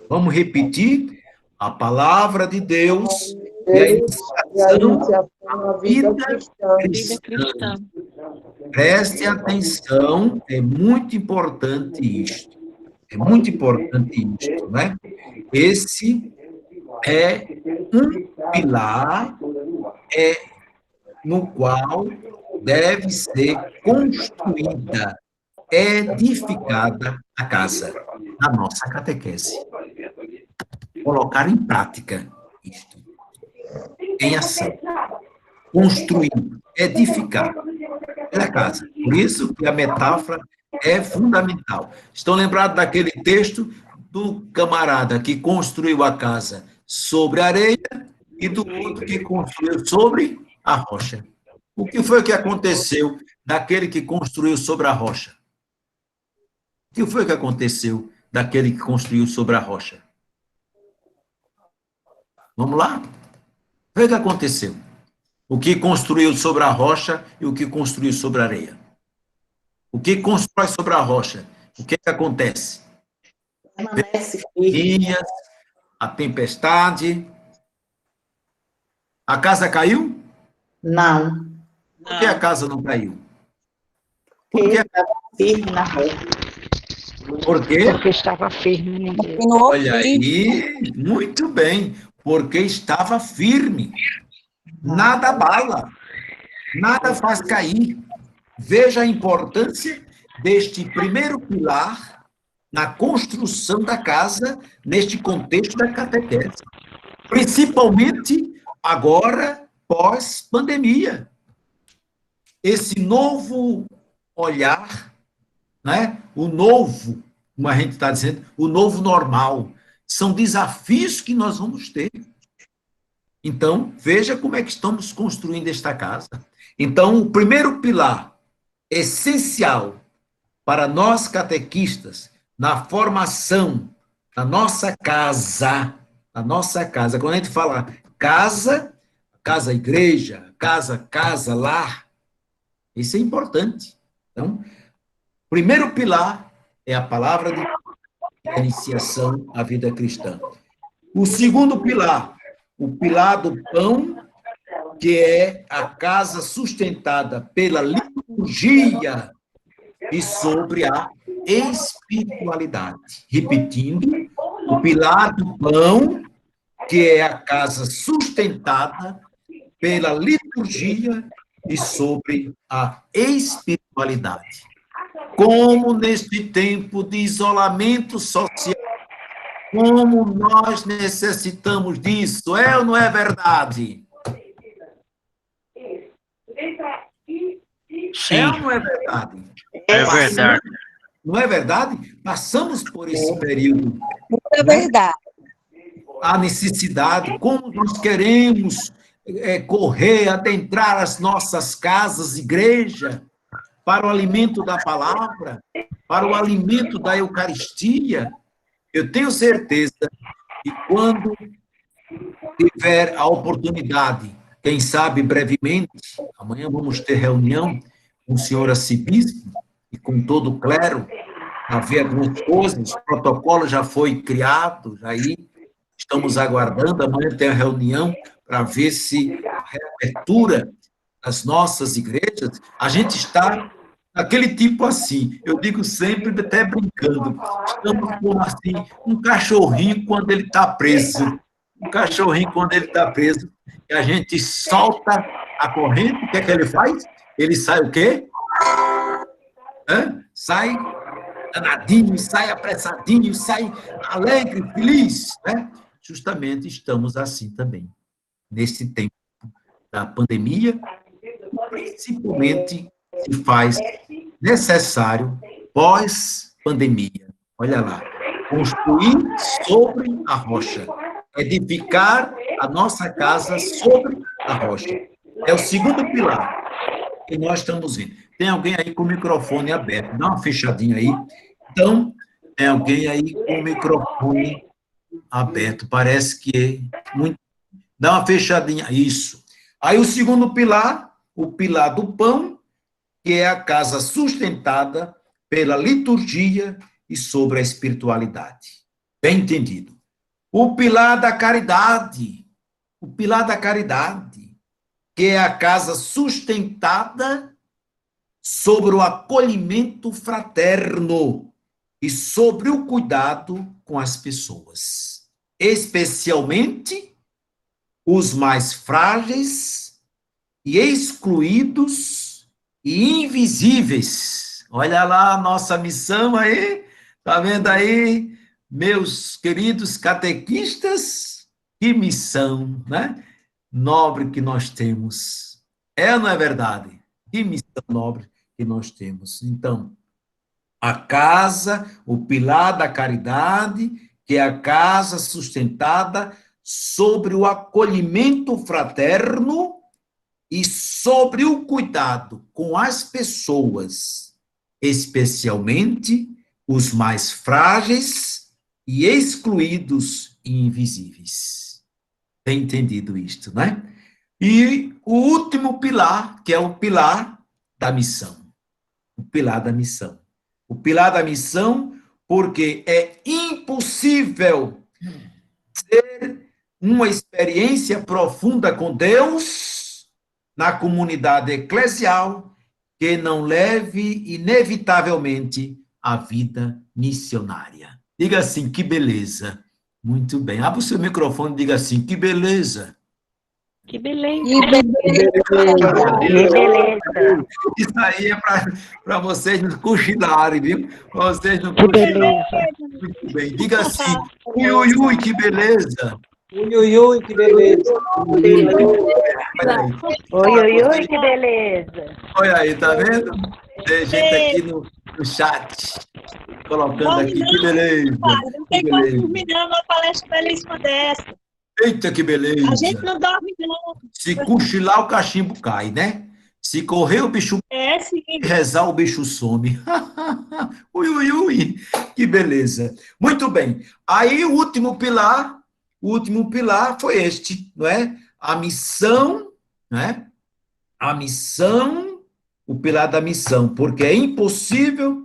Vamos repetir? A palavra de Deus e a iniciação à vida cristã. Preste atenção, é muito importante isto. É muito importante isto, né? Esse é um pilar no qual deve ser construída, edificada a casa, a nossa catequese. Colocar em prática isto, em ação. Construir, edificar a casa. Por isso que a metáfora É fundamental. Estão lembrados daquele texto do camarada que construiu a casa sobre a areia e do outro que construiu sobre a rocha. O que foi que aconteceu daquele que construiu sobre a rocha? O que foi que aconteceu daquele que construiu sobre a rocha? Vamos lá? O que foi que aconteceu? O que construiu sobre a rocha e o que construiu sobre a areia? O que constrói sobre a rocha? O que acontece? Permanece firme. Dias, a tempestade. A casa caiu? Não. Por que a casa não caiu? Por Porque que? estava firme na rocha. Por quê? Porque estava firme em Deus. Olha aí, muito bem, porque estava firme. Nada abala, nada faz cair. Veja a importância deste primeiro pilar na construção da casa, neste contexto da catequese. Principalmente agora, pós-pandemia. Esse novo olhar, né? O novo, como a gente está dizendo, o novo normal. São desafios que nós vamos ter. Então, veja como é que estamos construindo esta casa. Então, o primeiro pilar essencial para nós catequistas na formação da nossa casa, quando a gente fala casa, igreja, casa, lar, isso é importante. Então, primeiro pilar é a palavra de iniciação à vida cristã. O segundo pilar, o pilar do pão, que é a casa sustentada pela liturgia e sobre a espiritualidade. Repetindo, o pilar do pão, que é a casa sustentada pela liturgia e sobre a espiritualidade. Como neste tempo de isolamento social, como nós necessitamos disso, é ou não é verdade? Sim, É ou não é verdade? é verdade. Não é verdade? Passamos por esse período. É verdade. A necessidade, como nós queremos correr, adentrar as nossas casas, igreja, para o alimento da palavra, para o alimento da Eucaristia. Eu tenho certeza que quando tiver a oportunidade, quem sabe brevemente, amanhã vamos ter reunião com o senhor arcebispo e com todo o clero, para ver algumas coisas, o protocolo já foi criado, aí estamos aguardando, amanhã tem a reunião para ver se a reabertura das nossas igrejas, a gente está naquele tipo assim, eu digo sempre, até brincando, estamos como assim, um cachorrinho quando ele está preso, e a gente solta a corrente, o que é que ele faz? Ele sai o quê? Sai danadinho, sai apressadinho, sai alegre, feliz, né? Justamente estamos assim também, nesse tempo da pandemia, principalmente se faz necessário pós-pandemia. Olha lá, construir sobre a rocha, edificar a nossa casa sobre a rocha. É o segundo pilar que nós estamos vendo. Tem alguém aí com o microfone aberto, dá uma fechadinha aí. Então, tem alguém aí com o microfone aberto, parece que muito. Dá uma fechadinha, isso. Aí o segundo pilar, o pilar do pão, que é a casa sustentada pela liturgia e sobre a espiritualidade. Bem entendido. O pilar da caridade, que é a casa sustentada sobre o acolhimento fraterno e sobre o cuidado com as pessoas, especialmente os mais frágeis e excluídos e invisíveis. Olha lá a nossa missão aí, tá vendo aí, meus queridos catequistas? Que missão, né? Nobre que nós temos. É ou não é verdade? Que missão nobre que nós temos. Então, A casa, o pilar da caridade, que é a casa sustentada sobre o acolhimento fraterno e sobre o cuidado com as pessoas, especialmente os mais frágeis e excluídos e invisíveis. Tem entendido isto, né? E o último pilar, que é o pilar da missão. O pilar da missão. O pilar da missão, porque é impossível ter uma experiência profunda com Deus na comunidade eclesial que não leve inevitavelmente à vida missionária. Diga assim, que beleza. Muito bem. Abra o seu microfone e diga assim, que beleza. Que beleza. Que beleza. Isso aí é para vocês não cochilarem, viu? Para vocês não cochilarem. Muito bem. Diga assim, ui, ui, ui, que beleza. Ui, ui, ui, que beleza. Oi, que beleza. Olha aí, tá vendo? Tem gente aqui no chat colocando aqui, que beleza. Não tem como dormir não, uma palestra belíssima dessa. Eita, que beleza. A gente não dorme não. Se cochilar, o cachimbo cai, né? Se correr, o bicho... Sim. Rezar, o bicho some. Ui, ui, ui. Que beleza. Muito bem. Aí, o último pilar foi este, não é? A missão, né? A missão, o pilar da missão, porque é impossível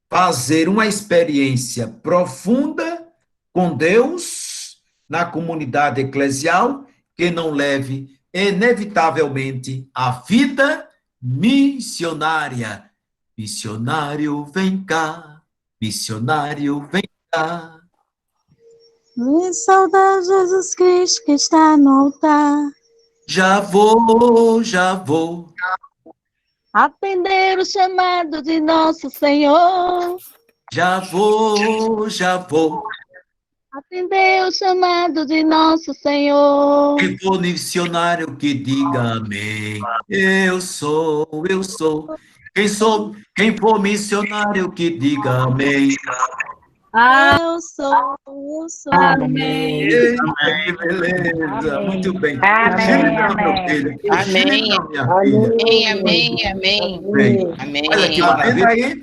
fazer uma experiência profunda com Deus na comunidade eclesial que não leve inevitavelmente à vida missionária. Missionário, vem cá. Missionário, vem cá. Me saudar Jesus Cristo que está no altar. Já vou. Atender o chamado de nosso Senhor. Já vou. Atender o chamado de nosso Senhor. Quem for missionário que diga amém. Eu sou. Quem for missionário que diga amém. Eu sou. Amém. Eita, que beleza. Amém. Muito bem. Amém, Cochila, meu amém. filho. Amém. Cochila, minha filha. Amém. Bem, Amém. olha que maravilha aí.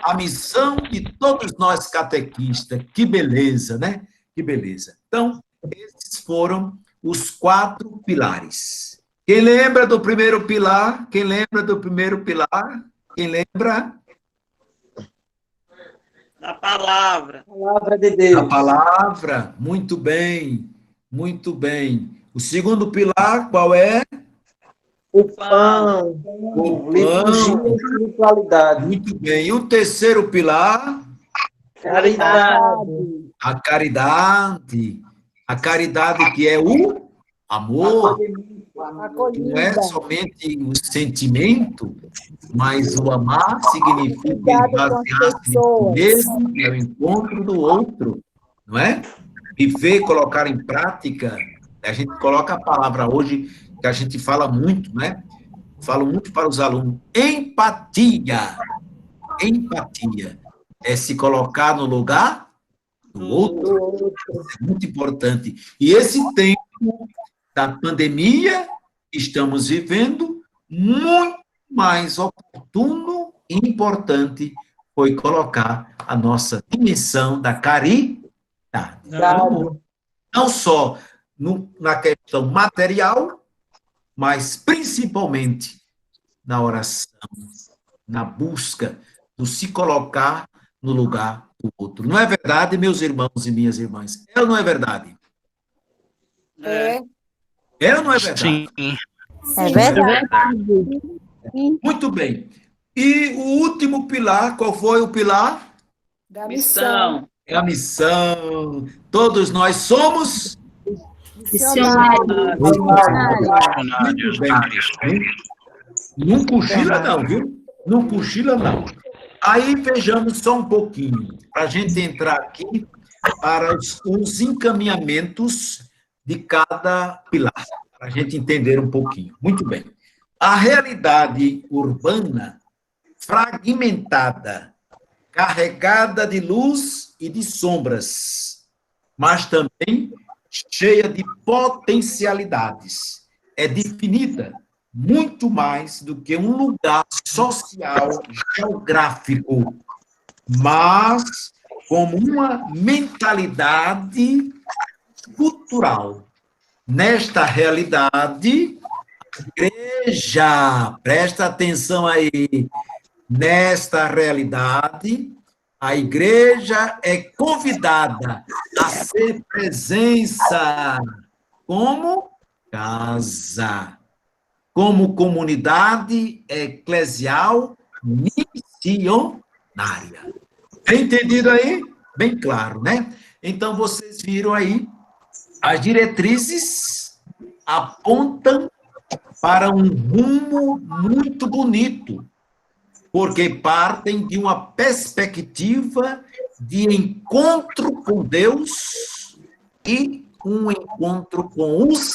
A missão de todos nós catequistas. Que beleza, né? Que beleza. Então, esses foram os 4 pilares. Quem lembra do primeiro pilar? Quem lembra? Da palavra. Palavra de Deus. A palavra. Muito bem. O segundo pilar, qual é? O pão. O Liturgia pão. e espiritualidade. Muito bem. E o terceiro pilar? Caridade. A caridade. A caridade que é o amor. Não é somente o sentimento, mas o amar significa basear-se no mesmo, é o encontro do outro, não é? Viver, colocar em prática. A gente coloca a palavra hoje, que a gente fala muito, né? Falo muito para os alunos. Empatia. Empatia. É se colocar no lugar do outro. É muito importante. E esse tempo da pandemia que estamos vivendo, muito mais oportuno e importante foi colocar a nossa dimensão da caridade. Não só na questão material, mas principalmente na oração, na busca de se colocar no lugar do outro. Não é verdade, meus irmãos e minhas irmãs? É ou não é verdade? É. É ou não é verdade? Sim. É verdade. Muito bem. E o último pilar, qual foi o pilar? Da missão. É a missão. Todos nós somos Missionário. muito bem. Não cochila não, viu? Não cochila não. Aí vejamos só um pouquinho, para a gente entrar aqui para os encaminhamentos de cada pilar, para a gente entender um pouquinho. Muito bem. A realidade urbana fragmentada carregada de luz e de sombras, mas também cheia de potencialidades. É definida muito mais do que um lugar social geográfico, mas como uma mentalidade cultural. Nesta realidade, a igreja, presta atenção aí, nesta realidade, a igreja é convidada a ser presença como casa, como comunidade eclesial missionária. Bem entendido aí? Bem claro, né? Então, vocês viram aí, as diretrizes apontam para um rumo muito bonito, porque partem de uma perspectiva de encontro com Deus e um encontro com os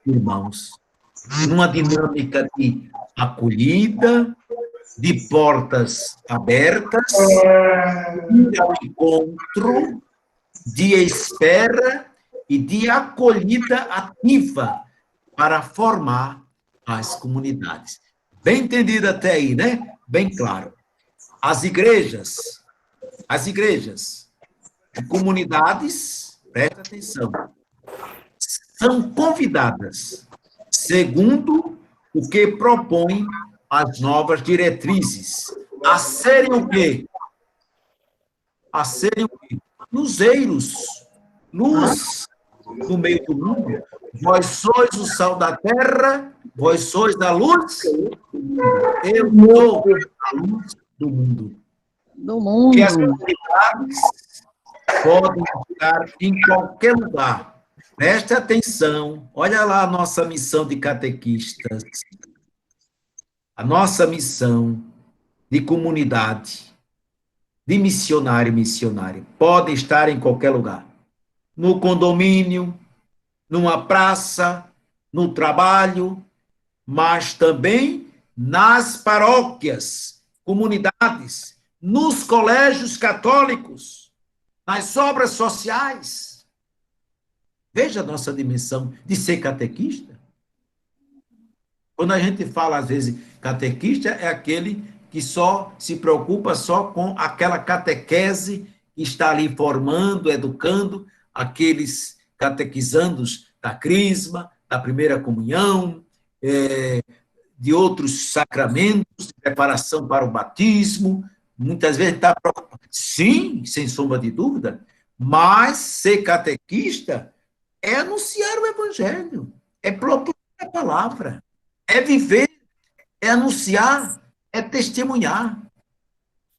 irmãos, numa dinâmica de acolhida, de portas abertas, de encontro, de espera e de acolhida ativa para formar as comunidades. Bem entendido até aí, né? Bem claro. As igrejas de comunidades, presta atenção, são convidadas, segundo o que propõem as novas diretrizes, a serem o quê? A serem o quê? Luzeiros, luz no meio do mundo. Vós sois o sal da terra, vós sois a luz. Eu sou a luz do mundo. Que as comunidades podem estar em qualquer lugar. Preste atenção, olha lá a nossa missão de catequistas, a nossa missão de comunidade, de missionário e missionária. Podem estar em qualquer lugar. No condomínio, numa praça, no trabalho, mas também nas paróquias, comunidades, nos colégios católicos, nas obras sociais. Veja a nossa dimensão de ser catequista. Quando a gente fala, às vezes, catequista, é aquele que só se preocupa só com aquela catequese que está ali formando, educando aqueles catequizandos da crisma, da primeira comunhão, de outros sacramentos, de preparação para o batismo. Muitas vezes está preocupado. Sim, sem sombra de dúvida, mas ser catequista é anunciar o evangelho, é propor a palavra, é viver, é anunciar, é testemunhar,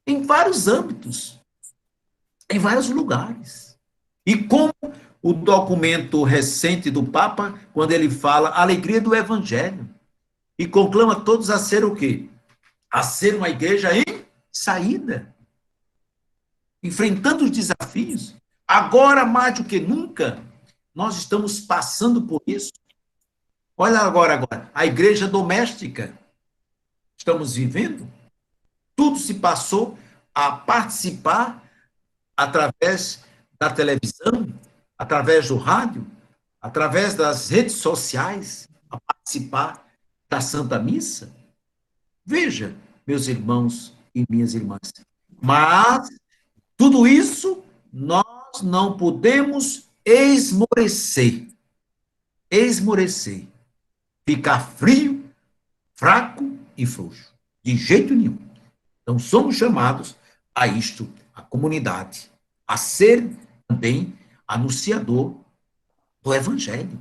em vários âmbitos, em vários lugares. E como o documento recente do Papa, quando ele fala a alegria do evangelho, e conclama todos a ser o quê? A ser uma igreja em saída, enfrentando os desafios. Agora, mais do que nunca, nós estamos passando por isso. Olha agora, a igreja doméstica. Estamos vivendo. Tudo se passou a participar através da televisão, através do rádio, através das redes sociais, a participar da Santa Missa. Veja, meus irmãos e minhas irmãs, mas tudo isso nós não podemos esmorecer, ficar frio, fraco e frouxo, de jeito nenhum. Então, somos chamados a isto, a comunidade, a ser também anunciador do Evangelho.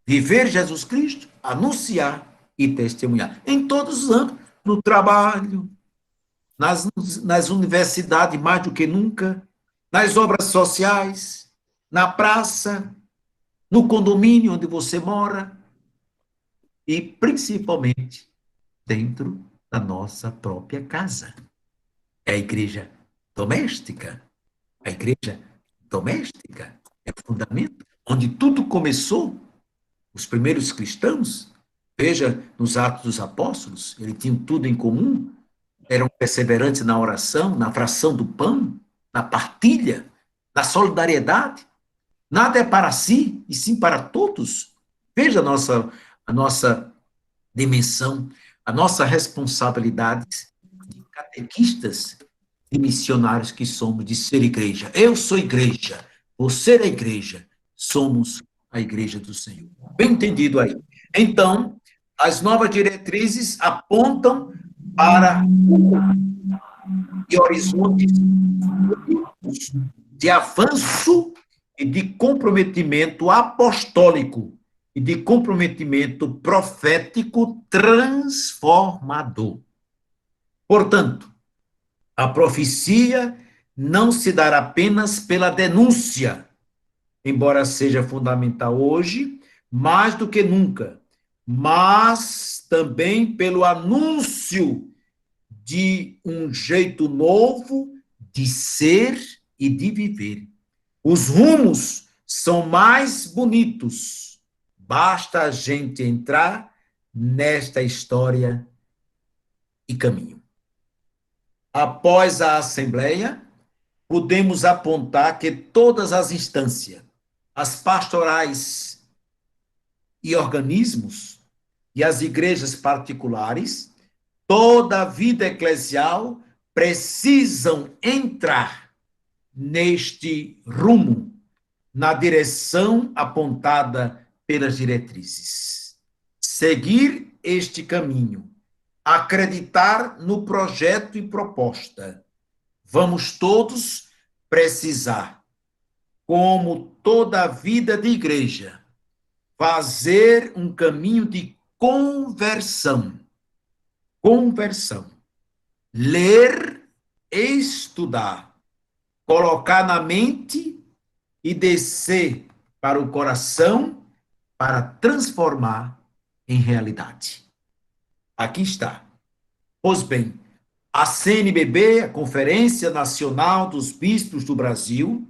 Viver Jesus Cristo, anunciar e testemunhar. Em todos os âmbitos, no trabalho, nas universidades, mais do que nunca, nas obras sociais, na praça, no condomínio onde você mora, e principalmente dentro da nossa própria casa. É a igreja doméstica. A igreja doméstica é o fundamento, onde tudo começou. Os primeiros cristãos, veja nos Atos dos Apóstolos, eles tinham tudo em comum, eram perseverantes na oração, na fração do pão, na partilha, na solidariedade. Nada é para si, e sim para todos. Veja a nossa dimensão, a nossa responsabilidade de catequistas, de missionários que somos, de ser igreja. Eu sou igreja, você é igreja, somos a igreja do Senhor. Bem entendido aí. Então, as novas diretrizes apontam para horizontes de avanço e de comprometimento apostólico e de comprometimento profético transformador. Portanto, a profecia não se dará apenas pela denúncia, embora seja fundamental hoje, mais do que nunca, mas também pelo anúncio de um jeito novo de ser e de viver. Os rumos são mais bonitos, basta a gente entrar nesta história e caminho. Após a Assembleia, podemos apontar que todas as instâncias, as pastorais e organismos, e as igrejas particulares, toda a vida eclesial precisam entrar neste rumo, na direção apontada pelas diretrizes. Seguir este caminho, acreditar no projeto e proposta. Vamos todos precisar, como toda a vida de igreja, fazer um caminho de conversão. Conversão. Ler, estudar, colocar na mente e descer para o coração para transformar em realidade. Aqui está. Pois bem, a CNBB, a Conferência Nacional dos Bispos do Brasil,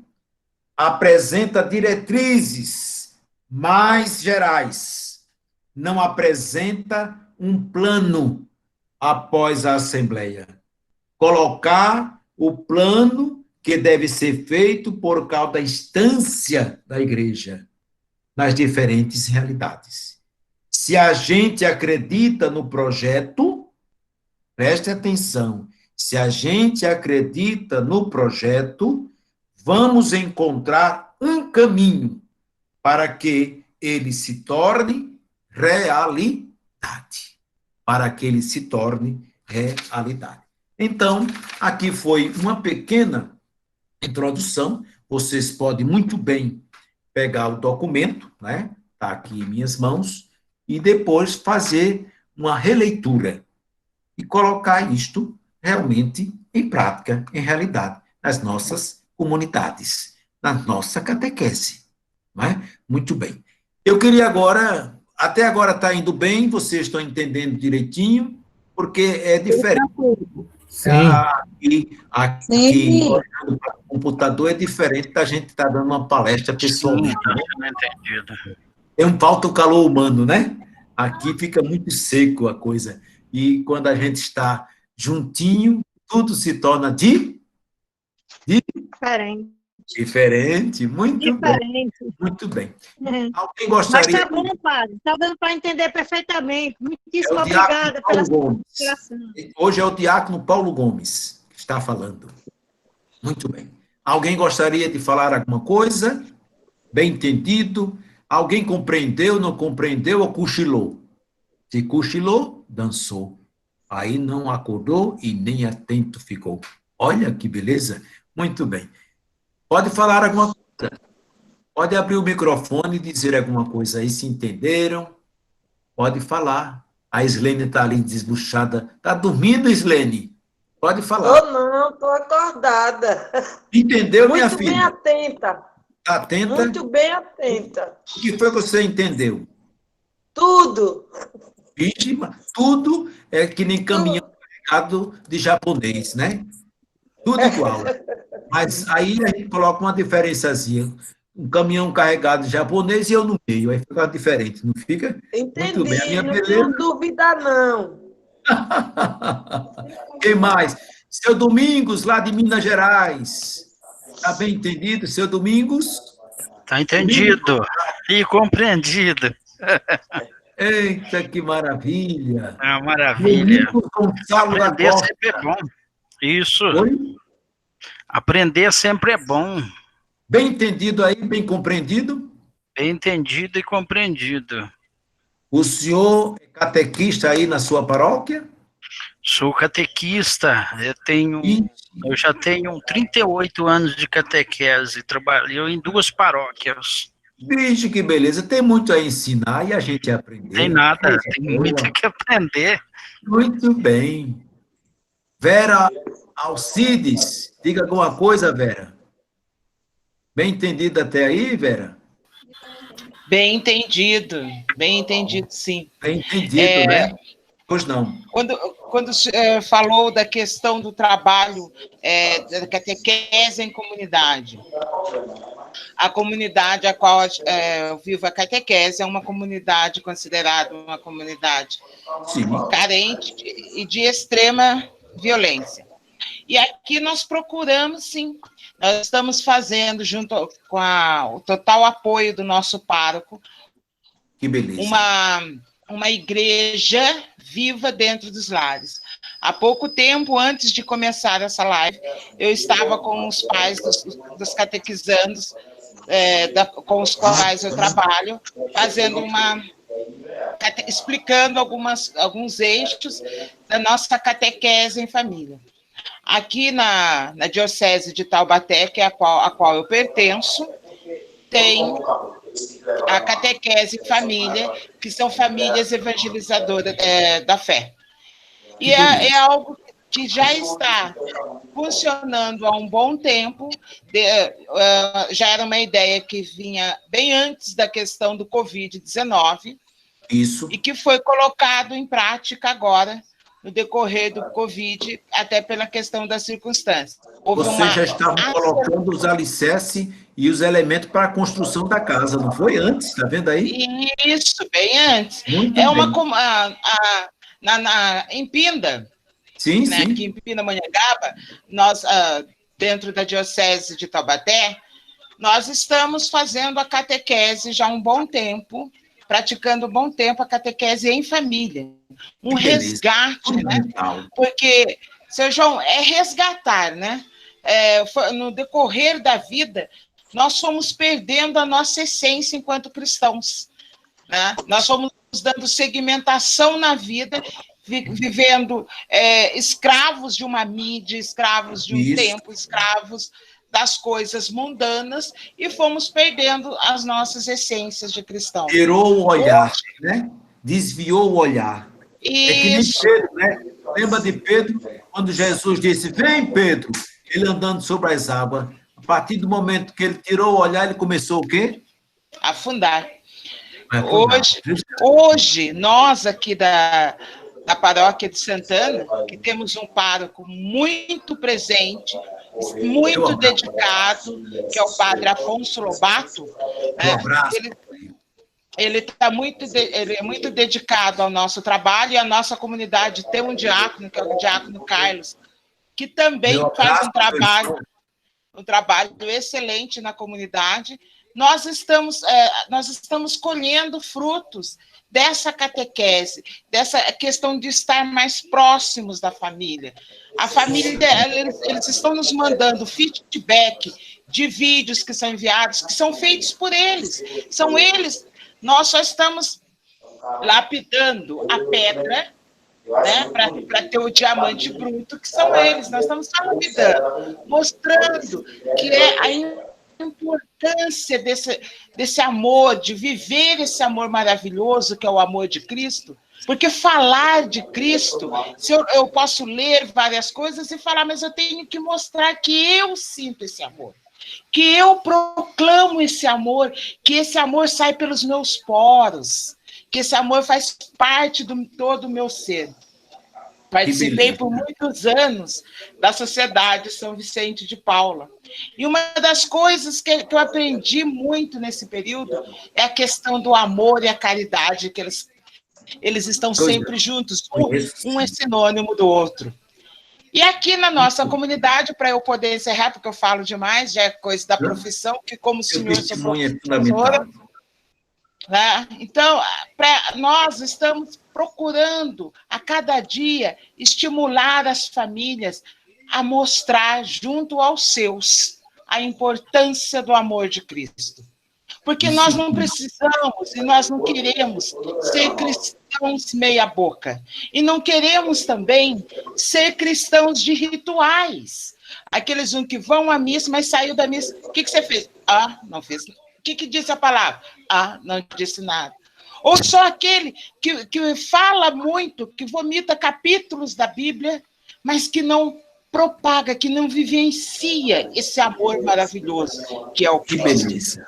apresenta diretrizes mais gerais, não apresenta um plano após a Assembleia. Colocar o plano que deve ser feito por causa da instância da igreja nas diferentes realidades. Se a gente acredita no projeto, preste atenção, se a gente acredita no projeto, vamos encontrar um caminho para que ele se torne realidade. Para que ele se torne realidade. Então, aqui foi uma pequena introdução. Vocês podem muito bem pegar o documento, né? Está aqui em minhas mãos, e depois fazer uma releitura e colocar isto realmente em prática, em realidade, nas nossas comunidades, na nossa catequese. Não é? Muito bem. Eu queria agora, até agora está indo bem, vocês estão entendendo direitinho, porque é diferente. Sim. Aqui no computador é diferente da gente estar dando uma palestra pessoalmente. Falta o calor humano, né? Aqui fica muito seco a coisa. E quando a gente está juntinho, tudo se torna diferente. Muito bem. Muito bem. Alguém gostaria... Mas está bom, padre. Está dando para entender perfeitamente. Muitíssimo obrigada pela sua inspiração. Hoje é o diácono Paulo Gomes que está falando. Muito bem. Alguém gostaria de falar alguma coisa? Bem entendido? Alguém compreendeu, não compreendeu ou cochilou? Se cochilou, dançou. Aí não acordou e nem atento ficou. Olha que beleza. Muito bem. Pode falar alguma coisa. Pode abrir o microfone e dizer alguma coisa aí, se entenderam. Pode falar. A Islene está ali desbuchada. Está dormindo, Islene? Pode falar. Não, estou acordada. Entendeu, minha Muito filha? bem atenta. Atenta? Muito bem atenta. O que foi que você entendeu? Tudo. Vítima, tudo é que nem caminhão carregado de japonês, né? Tudo igual. Mas aí a gente coloca uma diferençazinha. Um caminhão carregado de japonês e eu no meio. Aí fica diferente, não fica? Entendi, Muito bem. A minha não beleza... tenho dúvida, não. Quem mais? Seu Domingos, lá de Minas Gerais. Está bem entendido, seu Domingos? Está entendido e compreendido. Eita, que maravilha! É uma maravilha. Domingos Gonçalo da Aprender Costa. sempre é bom. Isso. Oi? Aprender sempre é bom. Bem entendido aí, bem compreendido? Bem entendido e compreendido. O senhor é catequista aí na sua paróquia? Sou catequista. Eu já tenho 38 anos de catequese. Trabalhei em 2 paróquias. Vixe, que beleza. Tem muito a ensinar e a gente a aprender. Tem nada, Coisa tem boa. muito que aprender. Muito bem. Vera Alcides, diga alguma coisa, Vera. Bem entendido até aí, Vera? Bem entendido, sim. Bem entendido, né? Pois não. Quando falou da questão do trabalho da catequese em comunidade, a comunidade a qual eu vivo a catequese é uma comunidade considerada uma comunidade carente e de extrema violência. E aqui nós procuramos, sim, nós estamos fazendo, junto com o total apoio do nosso pároco, que beleza, uma igreja viva dentro dos lares. Há pouco tempo, antes de começar essa live, eu estava com os pais dos catequizandos, com os quais eu trabalho, fazendo explicando alguns eixos da nossa catequese em família. Aqui na Diocese de Taubaté, que é a qual eu pertenço, tem a catequese em família, que são famílias evangelizadoras da fé. E é algo que já está funcionando há um bom tempo, já era uma ideia que vinha bem antes da questão do Covid-19, e que foi colocado em prática agora, no decorrer do Covid, até pela questão das circunstâncias. Vocês já estavam colocando os alicerces e os elementos para a construção da casa, não foi antes? Está vendo aí? Isso, bem antes. Muito bem. Em Pinda, sim, né, sim. aqui em Pindamonhangaba, nós, dentro da Diocese de Taubaté, nós estamos fazendo a catequese já há um bom tempo, praticando um bom tempo a catequese em família. Um resgate, né? Porque, seu João, é resgatar, né? No decorrer da vida, nós fomos perdendo a nossa essência enquanto cristãos, né? Nós fomos dando segmentação na vida, vivendo escravos de uma mídia, escravos de um tempo, escravos das coisas mundanas, e fomos perdendo as nossas essências de cristão. Tirou o olhar, né? Desviou o olhar. Isso. É que nem Pedro, né? Lembra de Pedro, quando Jesus disse, vem, Pedro, ele andando sobre as águas. A partir do momento que ele tirou o olhar, ele começou o quê? Afundar. Hoje, nós aqui da paróquia de Santana, que temos um pároco muito presente, muito dedicado, que é o padre Afonso Lobato. Ele é muito dedicado ao nosso trabalho, e a nossa comunidade tem um diácono, que é o diácono Carlos, que também faz um trabalho excelente na comunidade. Nós estamos colhendo frutos dessa catequese, dessa questão de estar mais próximos da família. A família, eles estão nos mandando feedback de vídeos que são enviados, que são feitos por eles. São eles, nós só estamos lapidando a pedra, né, para ter o diamante bruto, que são eles. Nós estamos só lapidando, mostrando que é a importância desse amor, de viver esse amor maravilhoso que é o amor de Cristo, porque falar de Cristo, se eu posso ler várias coisas e falar, mas eu tenho que mostrar que eu sinto esse amor, que eu proclamo esse amor, que esse amor sai pelos meus poros, que esse amor faz parte de todo o meu ser. Participei por muitos anos da Sociedade São Vicente de Paula. E uma das coisas que eu aprendi muito nesse período é a questão do amor e a caridade que eles Eles estão Pois é. sempre juntos, Conheço, um é sinônimo do outro. E aqui na nossa comunidade, para eu poder encerrar, porque eu falo demais, já é coisa da profissão, que como o O senhor sou testemunho é professora, fundamental. né? Então, nós estamos procurando, a cada dia, estimular as famílias a mostrar, junto aos seus, a importância do amor de Cristo. Porque nós não precisamos e nós não queremos ser cristãos meia-boca. E não queremos também ser cristãos de rituais. Aqueles que vão à missa, mas saiu da missa. O que você fez? Ah, não fez. O que disse a palavra? Ah, não disse nada. Ou só aquele que fala muito, que vomita capítulos da Bíblia, mas que não propaga, que não vivencia esse amor maravilhoso que é o Que Cristo. beleza.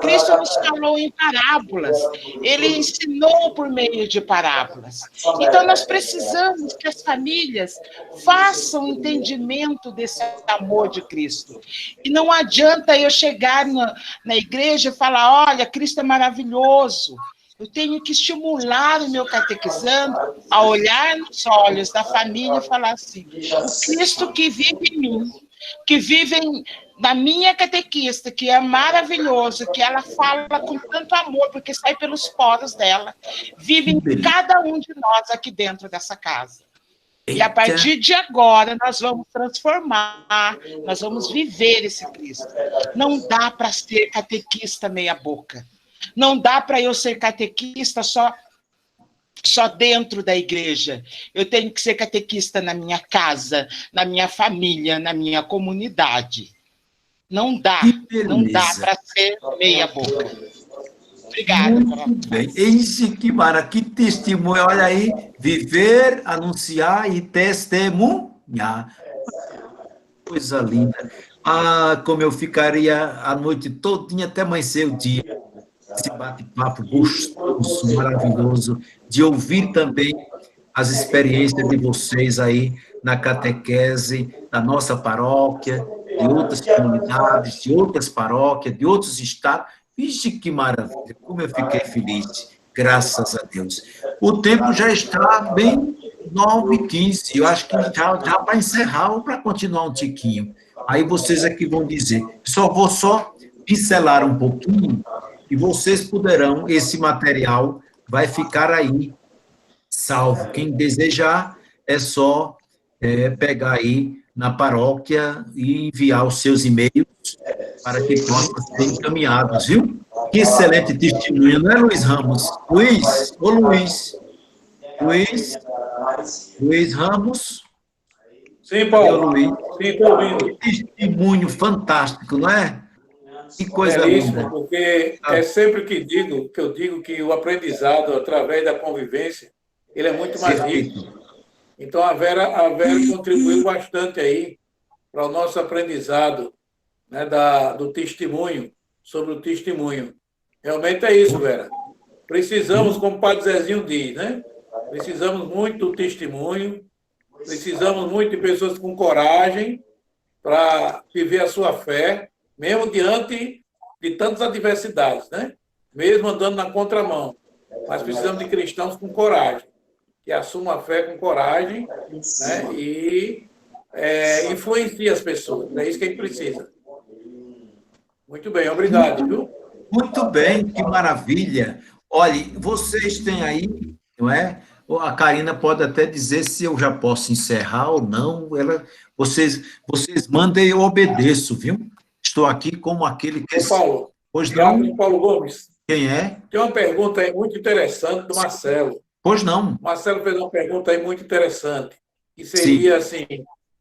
Cristo nos falou em parábolas, ele ensinou por meio de parábolas. Então, nós precisamos que as famílias façam entendimento desse amor de Cristo. E não adianta eu chegar na igreja e falar, olha, Cristo é maravilhoso. Eu tenho que estimular o meu catequizando a olhar nos olhos da família e falar assim, o Cristo que vive em mim, que vive na minha catequista, que é maravilhoso, que ela fala com tanto amor, porque sai pelos poros dela, vive em cada um de nós aqui dentro dessa casa. E a partir de agora, nós vamos transformar, nós vamos viver esse Cristo. Não dá para ser catequista meia boca. Não dá para eu ser catequista só dentro da igreja. Eu tenho que ser catequista na minha casa, na minha família, na minha comunidade. Não dá para ser meia boca. Obrigada. Muito bem. Que testemunho. Olha aí, viver, anunciar e testemunhar. Coisa linda. Ah, como eu ficaria a noite todinha até amanhecer o dia. Esse bate-papo gostoso, maravilhoso, de ouvir também as experiências de vocês aí na catequese da nossa paróquia, de outras comunidades, de outras paróquias, de outros estados. Vixe, que maravilha, como eu fiquei feliz, graças a Deus. O tempo já está bem 9h15, eu acho que já para encerrar ou para continuar um tiquinho. Aí vocês aqui vão dizer, vou só pincelar um pouquinho, e vocês poderão, esse material vai ficar aí, salvo. Quem desejar, é só pegar aí na paróquia e enviar os seus e-mails para que possam ser encaminhados, viu? Que excelente testemunho, não é, Luiz Ramos? Luiz Ramos? Sim, Paulo. Luiz. Sim, estou ouvindo. Que testemunho fantástico, não é? Que coisa linda. Porque é sempre que eu digo que o aprendizado, através da convivência, ele é muito mais rico. Então, a Vera contribuiu bastante aí para o nosso aprendizado, né, do testemunho, sobre o testemunho. Realmente é isso, Vera. Precisamos, como o Padre Zezinho diz, né? Precisamos muito do testemunho, precisamos muito de pessoas com coragem para viver a sua fé, mesmo diante de tantas adversidades, né? Mesmo andando na contramão. Mas precisamos de cristãos com coragem, que assumam a fé com coragem, né? E influenciem as pessoas. É isso que a gente precisa. Muito bem, obrigado, viu? Muito bem, que maravilha. Olha, vocês têm aí, não é? A Karina pode até dizer se eu já posso encerrar ou não. Vocês mandem e eu obedeço, viu? Estou aqui como aquele que... Paulo, pois não? Paulo Gomes. Quem é? Tem uma pergunta aí muito interessante do Marcelo. Pois não. Marcelo fez uma pergunta aí muito interessante, que seria assim,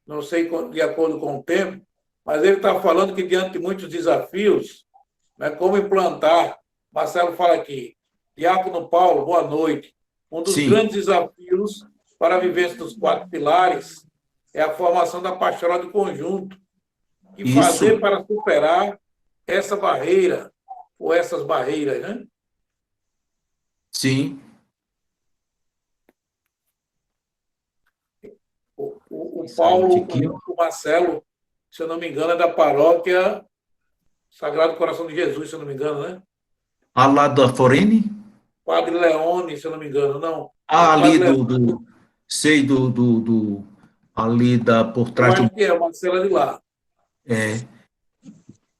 não sei de acordo com o tempo, mas ele está falando que diante de muitos desafios, né, como implantar, Marcelo fala aqui, Diácono Paulo, boa noite. Um dos grandes desafios para a vivência dos 4 pilares é a formação da pastoral de conjunto. E fazer para superar essa barreira, ou essas barreiras, né? Sim. O Paulo, o Marcelo, se eu não me engano, é da paróquia Sagrado Coração de Jesus, se eu não me engano, né? Ao lado da Forene? Padre Leone, se eu não me engano, não. Ali Padre sei ali por eu trás acho que é uma cela de lá.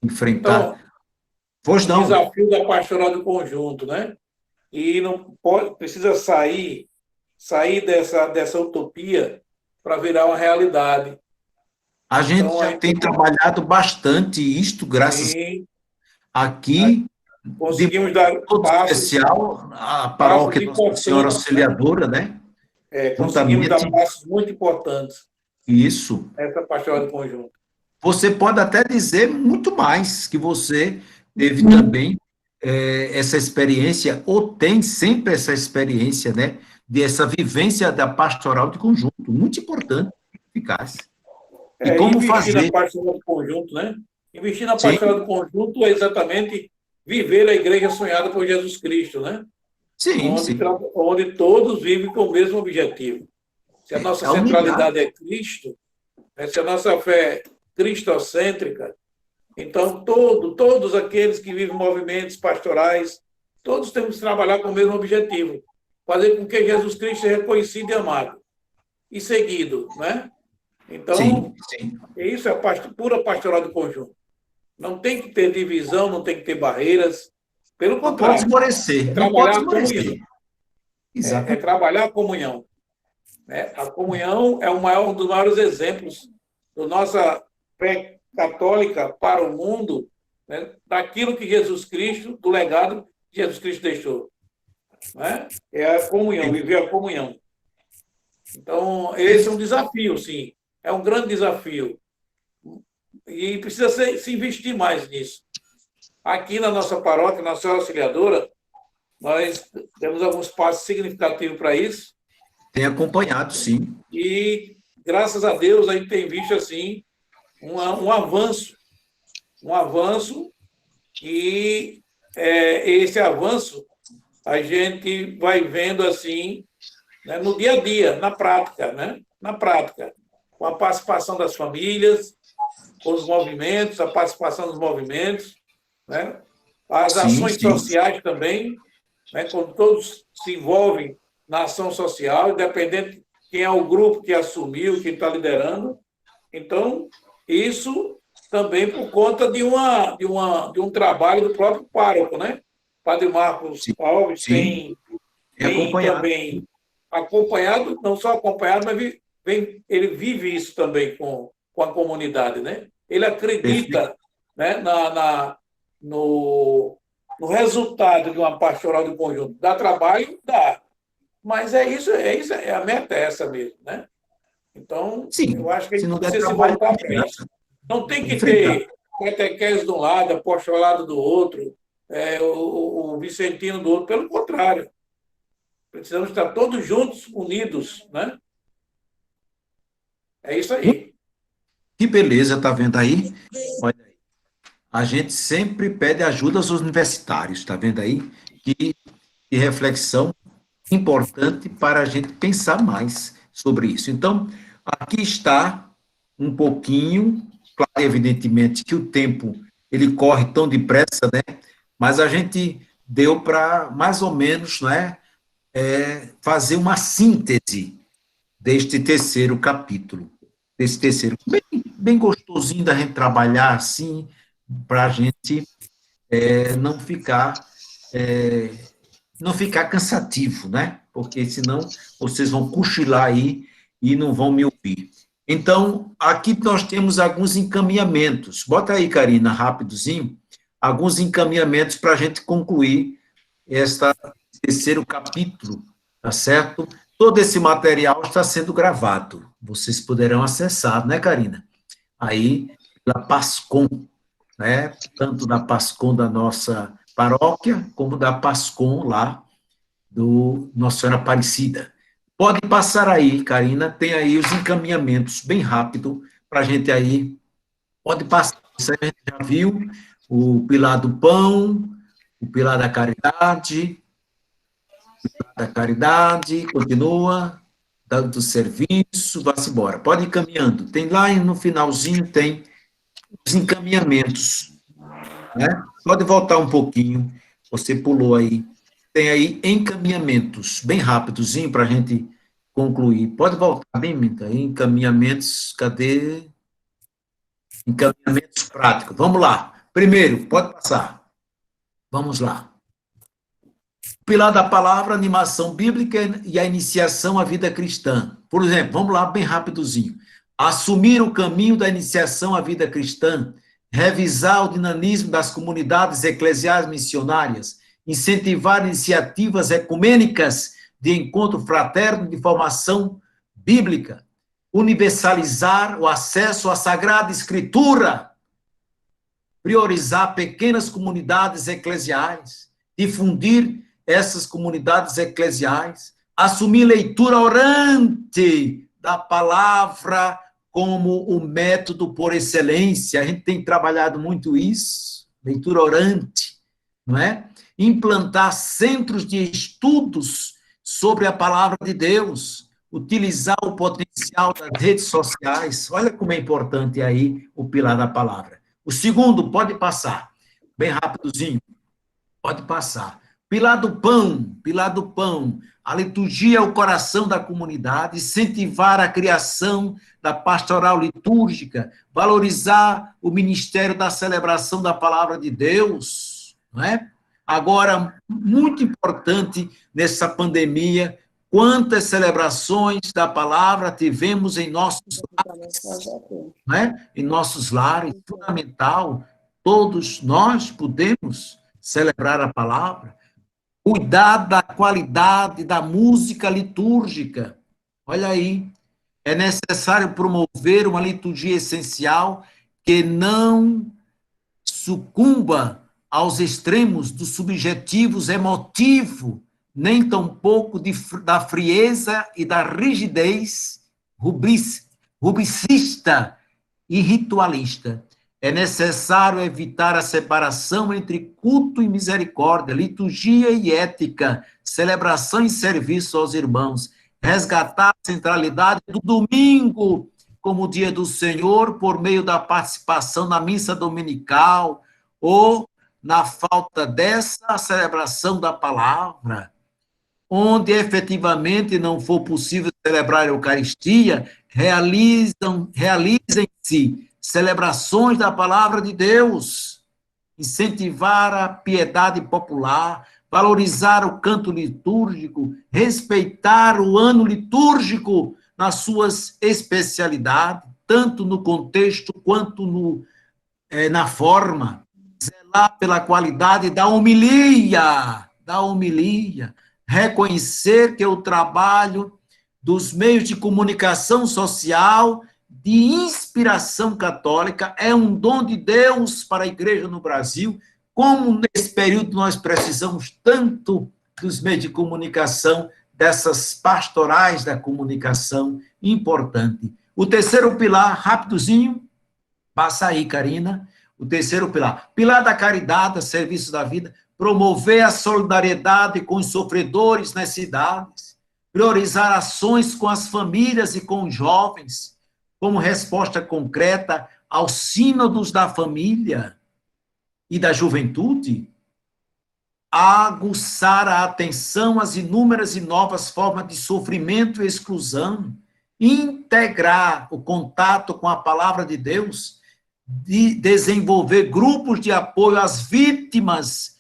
enfrentar. Então, Pois o não. desafio da pastoral do conjunto, né? E não precisa sair dessa utopia para virar uma realidade. A gente Então, já tem trabalhado bastante isto, graças aqui, conseguimos dar passos, especial, a paróquia Nossa Senhora Auxiliadora, né? Conseguimos dar passos muito importantes. Isso. Essa pastoral do conjunto. Você pode até dizer muito mais, que você teve também essa experiência, ou tem sempre essa experiência, né? Dessa vivência da pastoral de conjunto, muito importante, eficaz. E como investir fazer? na pastoral do conjunto, né? Investir na pastoral do conjunto é exatamente viver a igreja sonhada por Jesus Cristo, né? Sim, onde todos vivem com o mesmo objetivo. Se a nossa centralidade é Cristo, né? Se a nossa fé é cristocêntrica, então todos aqueles que vivem movimentos pastorais, todos temos que trabalhar com o mesmo objetivo, fazer com que Jesus Cristo seja reconhecido e amado e seguido, né? Então, isso é a pura pastoral do conjunto. Não tem que ter divisão, não tem que ter barreiras. Pelo contrário. Não pode esmorecer. Trabalhar a comunhão. Exato. Trabalhar a comunhão. Né? A comunhão é um dos maiores exemplos da nossa fé católica para o mundo, né? Daquilo que Jesus Cristo, do legado que Jesus Cristo deixou. Né? É a comunhão, viver a comunhão. Então, esse é um desafio, sim. É um grande desafio. E precisa se investir mais nisso. Aqui na nossa paróquia, na Nossa Senhora Auxiliadora, nós temos alguns passos significativos para isso. Tem acompanhado, sim. E, graças a Deus, a gente tem visto, assim, um avanço. Um avanço e esse avanço a gente vai vendo, assim, né, no dia a dia, na prática, né? Na prática. Com a participação das famílias, com os movimentos, a participação dos movimentos, né? As ações sociais também, né? Quando todos se envolvem na ação social, independente de quem é o grupo que assumiu, quem está liderando. Então, isso também por conta de um trabalho do próprio pároco, né? Padre Marcos Alves tem também acompanhado, não só acompanhado, mas ele vive isso também com a comunidade, né? Ele acredita, né, no resultado de uma pastoral de conjunto. Dá trabalho? Dá. Mas a meta é essa mesmo, né? Então, eu acho que a gente precisa se voltar para isso. Não tem que ter catequese de um lado, apostolado do outro, o vicentino do outro. Pelo contrário. Precisamos estar todos juntos, unidos, né? É isso aí. Que beleza, tá vendo aí? Olha aí. A gente sempre pede ajuda aos universitários, tá vendo aí? Que reflexão importante para a gente pensar mais sobre isso. Então, aqui está um pouquinho, claro, evidentemente que o tempo ele corre tão depressa, né? Mas a gente deu para mais ou menos, né, fazer uma síntese deste terceiro capítulo, desse terceiro, bem gostosinho da gente trabalhar assim, para a gente não ficar cansativo, né? Porque senão vocês vão cochilar aí e não vão me ouvir. Então, aqui nós temos alguns encaminhamentos. Bota aí, Karina, rapidozinho, alguns encaminhamentos para a gente concluir esse terceiro capítulo, tá certo? Todo esse material está sendo gravado. Vocês poderão acessar, né, Karina? Aí, pela Pascom, né? Tanto da Pascom da nossa paróquia, como da Pascom lá do Nossa Senhora Aparecida. Pode passar aí, Karina, tem aí os encaminhamentos bem rápido para a gente aí. Pode passar, isso aí a gente já viu, o Pilar do Pão, o Pilar da Caridade, continua, do serviço, vá-se embora. Pode ir caminhando. Tem lá no finalzinho, tem os encaminhamentos, né? Pode voltar um pouquinho, você pulou aí tem aí encaminhamentos, bem rapidozinho para a gente concluir. Pode voltar bem, Minta? Encaminhamentos, cadê? Encaminhamentos práticos. Vamos lá. Primeiro, pode passar. Vamos lá. Pilar da palavra, animação bíblica e a iniciação à vida cristã. Por exemplo, vamos lá, bem rapidozinho. Assumir o caminho da iniciação à vida cristã, revisar o dinamismo das comunidades eclesiais missionárias, incentivar iniciativas ecumênicas de encontro fraterno de formação bíblica, universalizar o acesso à Sagrada Escritura, priorizar pequenas comunidades eclesiais, difundir essas comunidades eclesiais, assumir leitura orante da palavra como o método por excelência. A gente tem trabalhado muito isso, leitura orante, não é? Implantar centros de estudos sobre a palavra de Deus, utilizar o potencial das redes sociais. Olha como é importante aí o pilar da palavra. O segundo, pode passar, bem rapidozinho, pode passar. Pilar do pão, a liturgia é o coração da comunidade, incentivar a criação da pastoral litúrgica, valorizar o ministério da celebração da palavra de Deus, não é? Agora, muito importante nessa pandemia, quantas celebrações da palavra tivemos em nossos lares, não é? Em nossos lares, fundamental, todos nós podemos celebrar a palavra, cuidar da qualidade da música litúrgica. Olha aí, é necessário promover uma liturgia essencial que não sucumba aos extremos dos subjetivos emotivo, nem tampouco da frieza e da rigidez rubricista e ritualista. É necessário evitar a separação entre culto e misericórdia, liturgia e ética, celebração e serviço aos irmãos, resgatar a centralidade do domingo como dia do Senhor por meio da participação na missa dominical ou, na falta dessa, a celebração da palavra. Onde efetivamente não for possível celebrar a Eucaristia, realizem-se celebrações da palavra de Deus, incentivar a piedade popular, valorizar o canto litúrgico, respeitar o ano litúrgico nas suas especialidades, tanto no contexto quanto na forma, zelar pela qualidade da homilia, reconhecer que o trabalho dos meios de comunicação social de inspiração católica é um dom de Deus para a igreja no Brasil, como nesse período nós precisamos tanto dos meios de comunicação, dessas pastorais da comunicação importante. O terceiro pilar, rapidozinho, passa aí, Karina, o terceiro pilar. Pilar da caridade, serviço da vida, promover a solidariedade com os sofredores nas cidades, priorizar ações com as famílias e com os jovens, como resposta concreta aos sínodos da família e da juventude, aguçar a atenção às inúmeras e novas formas de sofrimento e exclusão, integrar o contato com a palavra de Deus, de desenvolver grupos de apoio às vítimas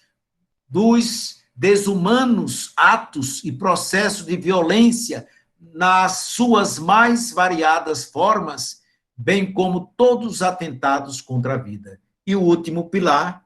dos desumanos atos e processos de violência nas suas mais variadas formas, bem como todos os atentados contra a vida. E o último pilar,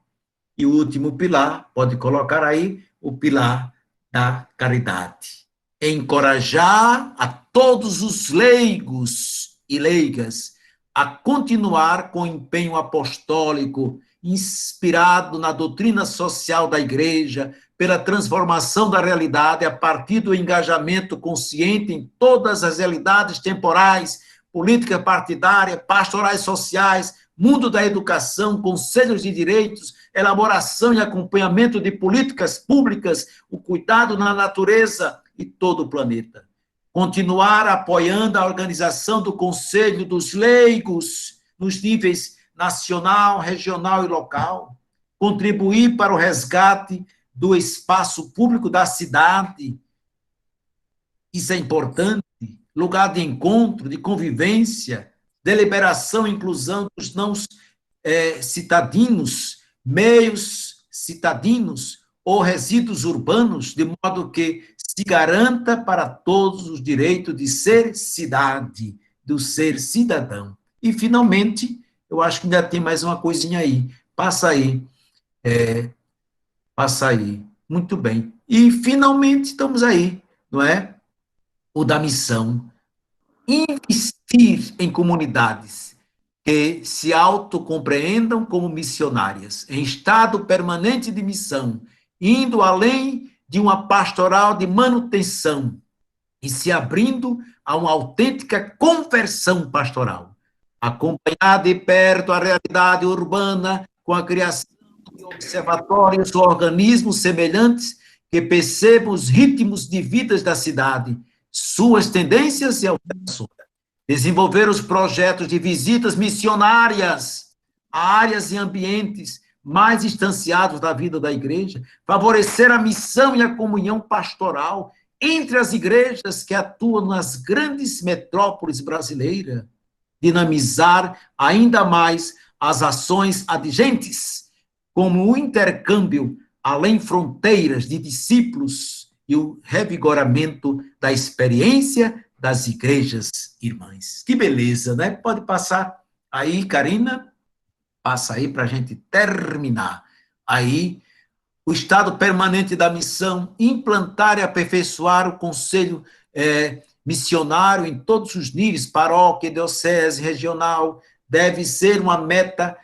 pode colocar aí, o pilar da caridade. Encorajar a todos os leigos e leigas a continuar com empenho apostólico, inspirado na doutrina social da Igreja, pela transformação da realidade a partir do engajamento consciente em todas as realidades temporais, política partidária, pastorais sociais, mundo da educação, conselhos de direitos, elaboração e acompanhamento de políticas públicas, o cuidado na natureza e todo o planeta. Continuar apoiando a organização do Conselho dos Leigos nos níveis nacional, regional e local. Contribuir para o resgate do espaço público da cidade. Isso é importante. Lugar de encontro, de convivência, deliberação e inclusão dos não citadinos, meios citadinos ou resíduos urbanos, de modo que se garanta para todos o direito de ser cidade, do ser cidadão. E, finalmente, eu acho que ainda tem mais uma coisinha aí. Passa aí. Passa aí. Muito bem. E, finalmente, estamos aí, não é? O da missão. Investir em comunidades que se autocompreendam como missionárias, em estado permanente de missão, indo além de uma pastoral de manutenção e se abrindo a uma autêntica conversão pastoral. Acompanhar de perto a realidade urbana com a criação de observatórios ou organismos semelhantes que percebam os ritmos de vidas da cidade, suas tendências e alterações. Desenvolver os projetos de visitas missionárias a áreas e ambientes mais distanciados da vida da igreja, favorecer a missão e a comunhão pastoral entre as igrejas que atuam nas grandes metrópoles brasileiras, dinamizar ainda mais as ações adjacentes, como o intercâmbio além fronteiras de discípulos e o revigoramento da experiência das igrejas irmãs. Que beleza, né? Pode passar aí, Karina, passa aí para a gente terminar. Aí, o estado permanente da missão, implantar e aperfeiçoar o conselho missionário em todos os níveis, paróquia, diocese, regional, deve ser uma meta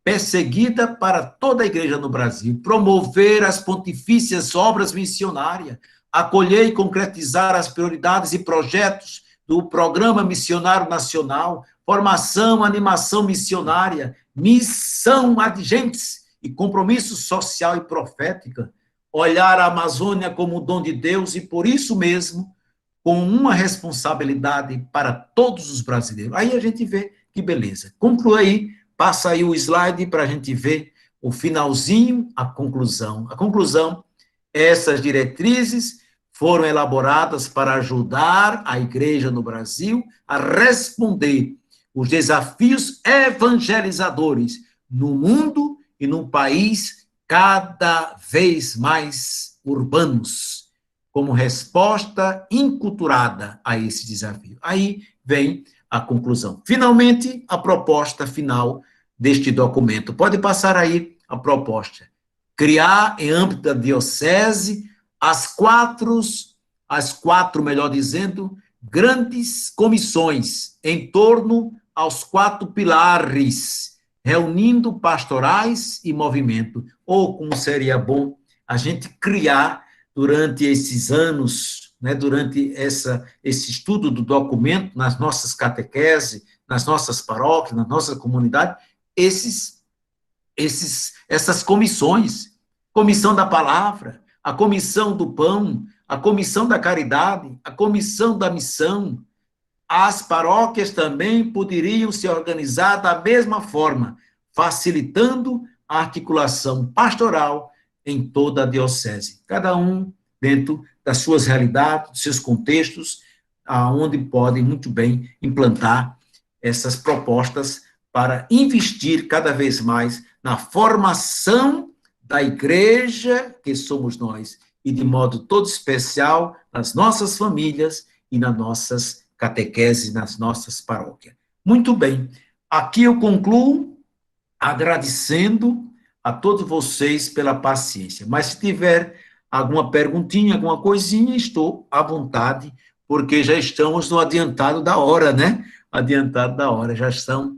perseguida para toda a igreja no Brasil. Promover as pontifícias obras missionárias, acolher e concretizar as prioridades e projetos do Programa Missionário Nacional, formação, animação missionária, missão adjentes e compromisso social e profética, olhar a Amazônia como um dom de Deus e, por isso mesmo, com uma responsabilidade para todos os brasileiros. Aí a gente vê que beleza. Conclui aí, passa aí o slide para a gente ver o finalzinho, a conclusão. A conclusão, essas diretrizes foram elaboradas para ajudar a igreja no Brasil a responder os desafios evangelizadores no mundo e num país cada vez mais urbanos, como resposta inculturada a esse desafio. Aí vem a conclusão. Finalmente, a proposta final deste documento. Pode passar aí a proposta. Criar, em âmbito da diocese, as quatro, melhor dizendo, grandes comissões em torno aos 4 pilares, reunindo pastorais e movimento. Ou, como seria bom a gente criar, durante esses anos, né, durante esse estudo do documento, nas nossas catequeses, nas nossas paróquias, na nossa comunidade, essas comissões, comissão da palavra, a comissão do pão, a comissão da caridade, a comissão da missão. As paróquias também poderiam se organizar da mesma forma, facilitando a articulação pastoral em toda a diocese. Cada um dentro das suas realidades, dos seus contextos, aonde podem muito bem implantar essas propostas para investir cada vez mais na formação da igreja que somos nós, e de modo todo especial nas nossas famílias e nas nossas catequeses, nas nossas paróquias. Muito bem, aqui eu concluo agradecendo a todos vocês pela paciência, mas se tiver alguma perguntinha, alguma coisinha, estou à vontade, porque já estamos no adiantado da hora, né? Adiantado da hora, já são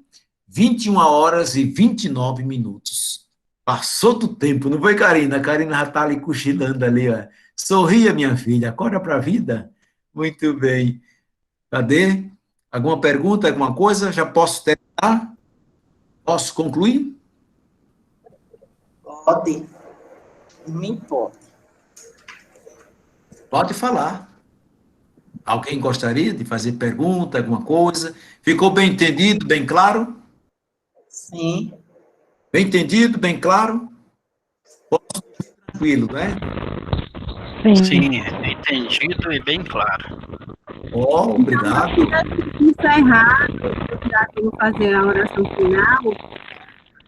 21h29. Passou do tempo, não foi, Karina? A Karina já está ali cochilando ali, ó. Sorria, minha filha, acorda para a vida. Muito bem. Cadê? Alguma pergunta, alguma coisa? Já posso terminar? Posso concluir? Pode. Não importa. Pode falar. Alguém gostaria de fazer pergunta, alguma coisa? Ficou bem entendido, bem claro? Sim. Bem entendido, bem claro? Posso tranquilo, não é? Sim, entendido e bem claro. Obrigado. Encerrar, já que eu vou fazer a oração final.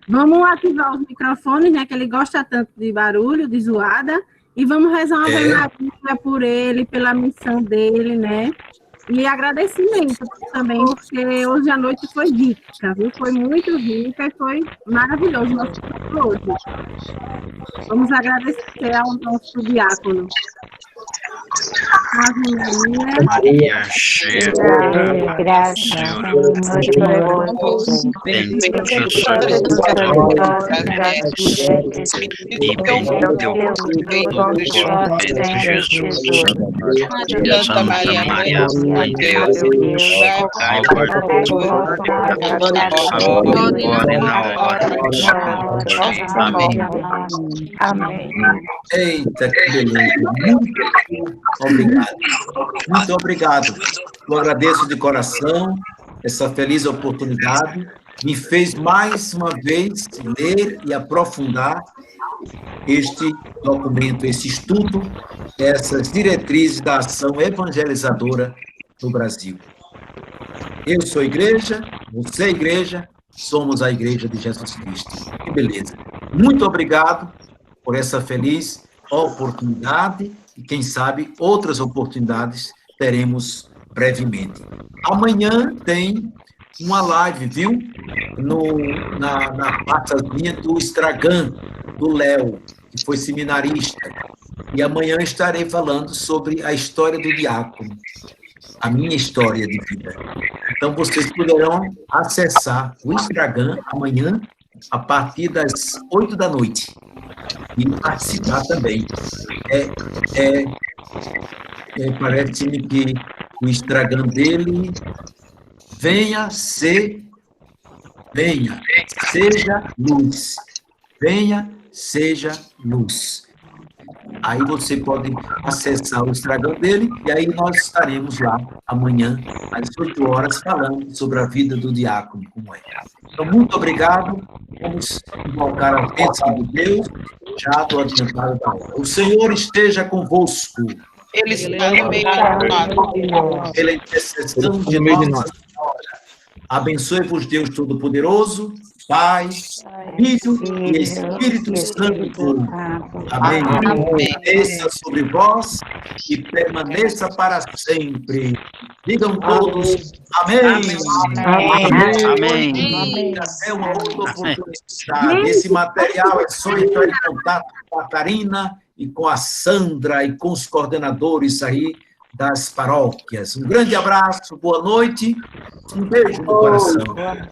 Vamos ativar os microfones, né? Que ele gosta tanto de barulho, de zoada. E vamos rezar uma Ave Maria por ele, pela missão dele, né? E agradecimento também, porque hoje a noite foi rica, viu? Foi muito rica e foi maravilhoso o nosso estudo hoje. Vamos agradecer ao nosso diácono. Ave Maria, cheia de graça, bendita e bendito o fruto do vosso peito, Jesus. Santa Maria, Mãe de Deus, rogai por nós, agora e na hora de nossa morte. Amém. Amém. Eita, que beleza. Muito obrigado. Muito obrigado. Eu agradeço de coração essa feliz oportunidade. Me fez mais uma vez ler e aprofundar este documento, esse estudo, essas diretrizes da ação evangelizadora no Brasil. Eu sou igreja, você é igreja, somos a Igreja de Jesus Cristo. Que beleza. Muito obrigado por essa feliz oportunidade e, quem sabe, outras oportunidades teremos brevemente. Amanhã tem uma live, viu? Na passazinha do Estragan, do Léo, que foi seminarista. E amanhã estarei falando sobre a história do diácono, a minha história de vida. Então, vocês poderão acessar o Estragan amanhã, a partir das 8 da noite. E participar também. Parece-me que o Instagram dele seja luz. Venha, seja luz. Aí você pode acessar o Instagram dele e aí nós estaremos lá amanhã, às 8 horas, falando sobre a vida do diácono, como é. Então, muito obrigado. Vamos invocar a bênção de Deus, já do adiantado da hora. O Senhor esteja convosco. Ele está no meio de nós. Pela intercessão de Nossa Senhora. Abençoe-vos Deus Todo-Poderoso, Pai, Filho e Espírito Santo. Amém. Desça sobre vós e permaneça para sempre. Digam todos amém. Amém. Até uma outra oportunidade. Esse material é só entrar em contato com a Karina e com a Sandra e com os coordenadores aí das paróquias. Um grande abraço, boa noite, um beijo no coração. Boa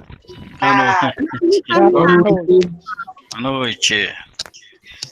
noite.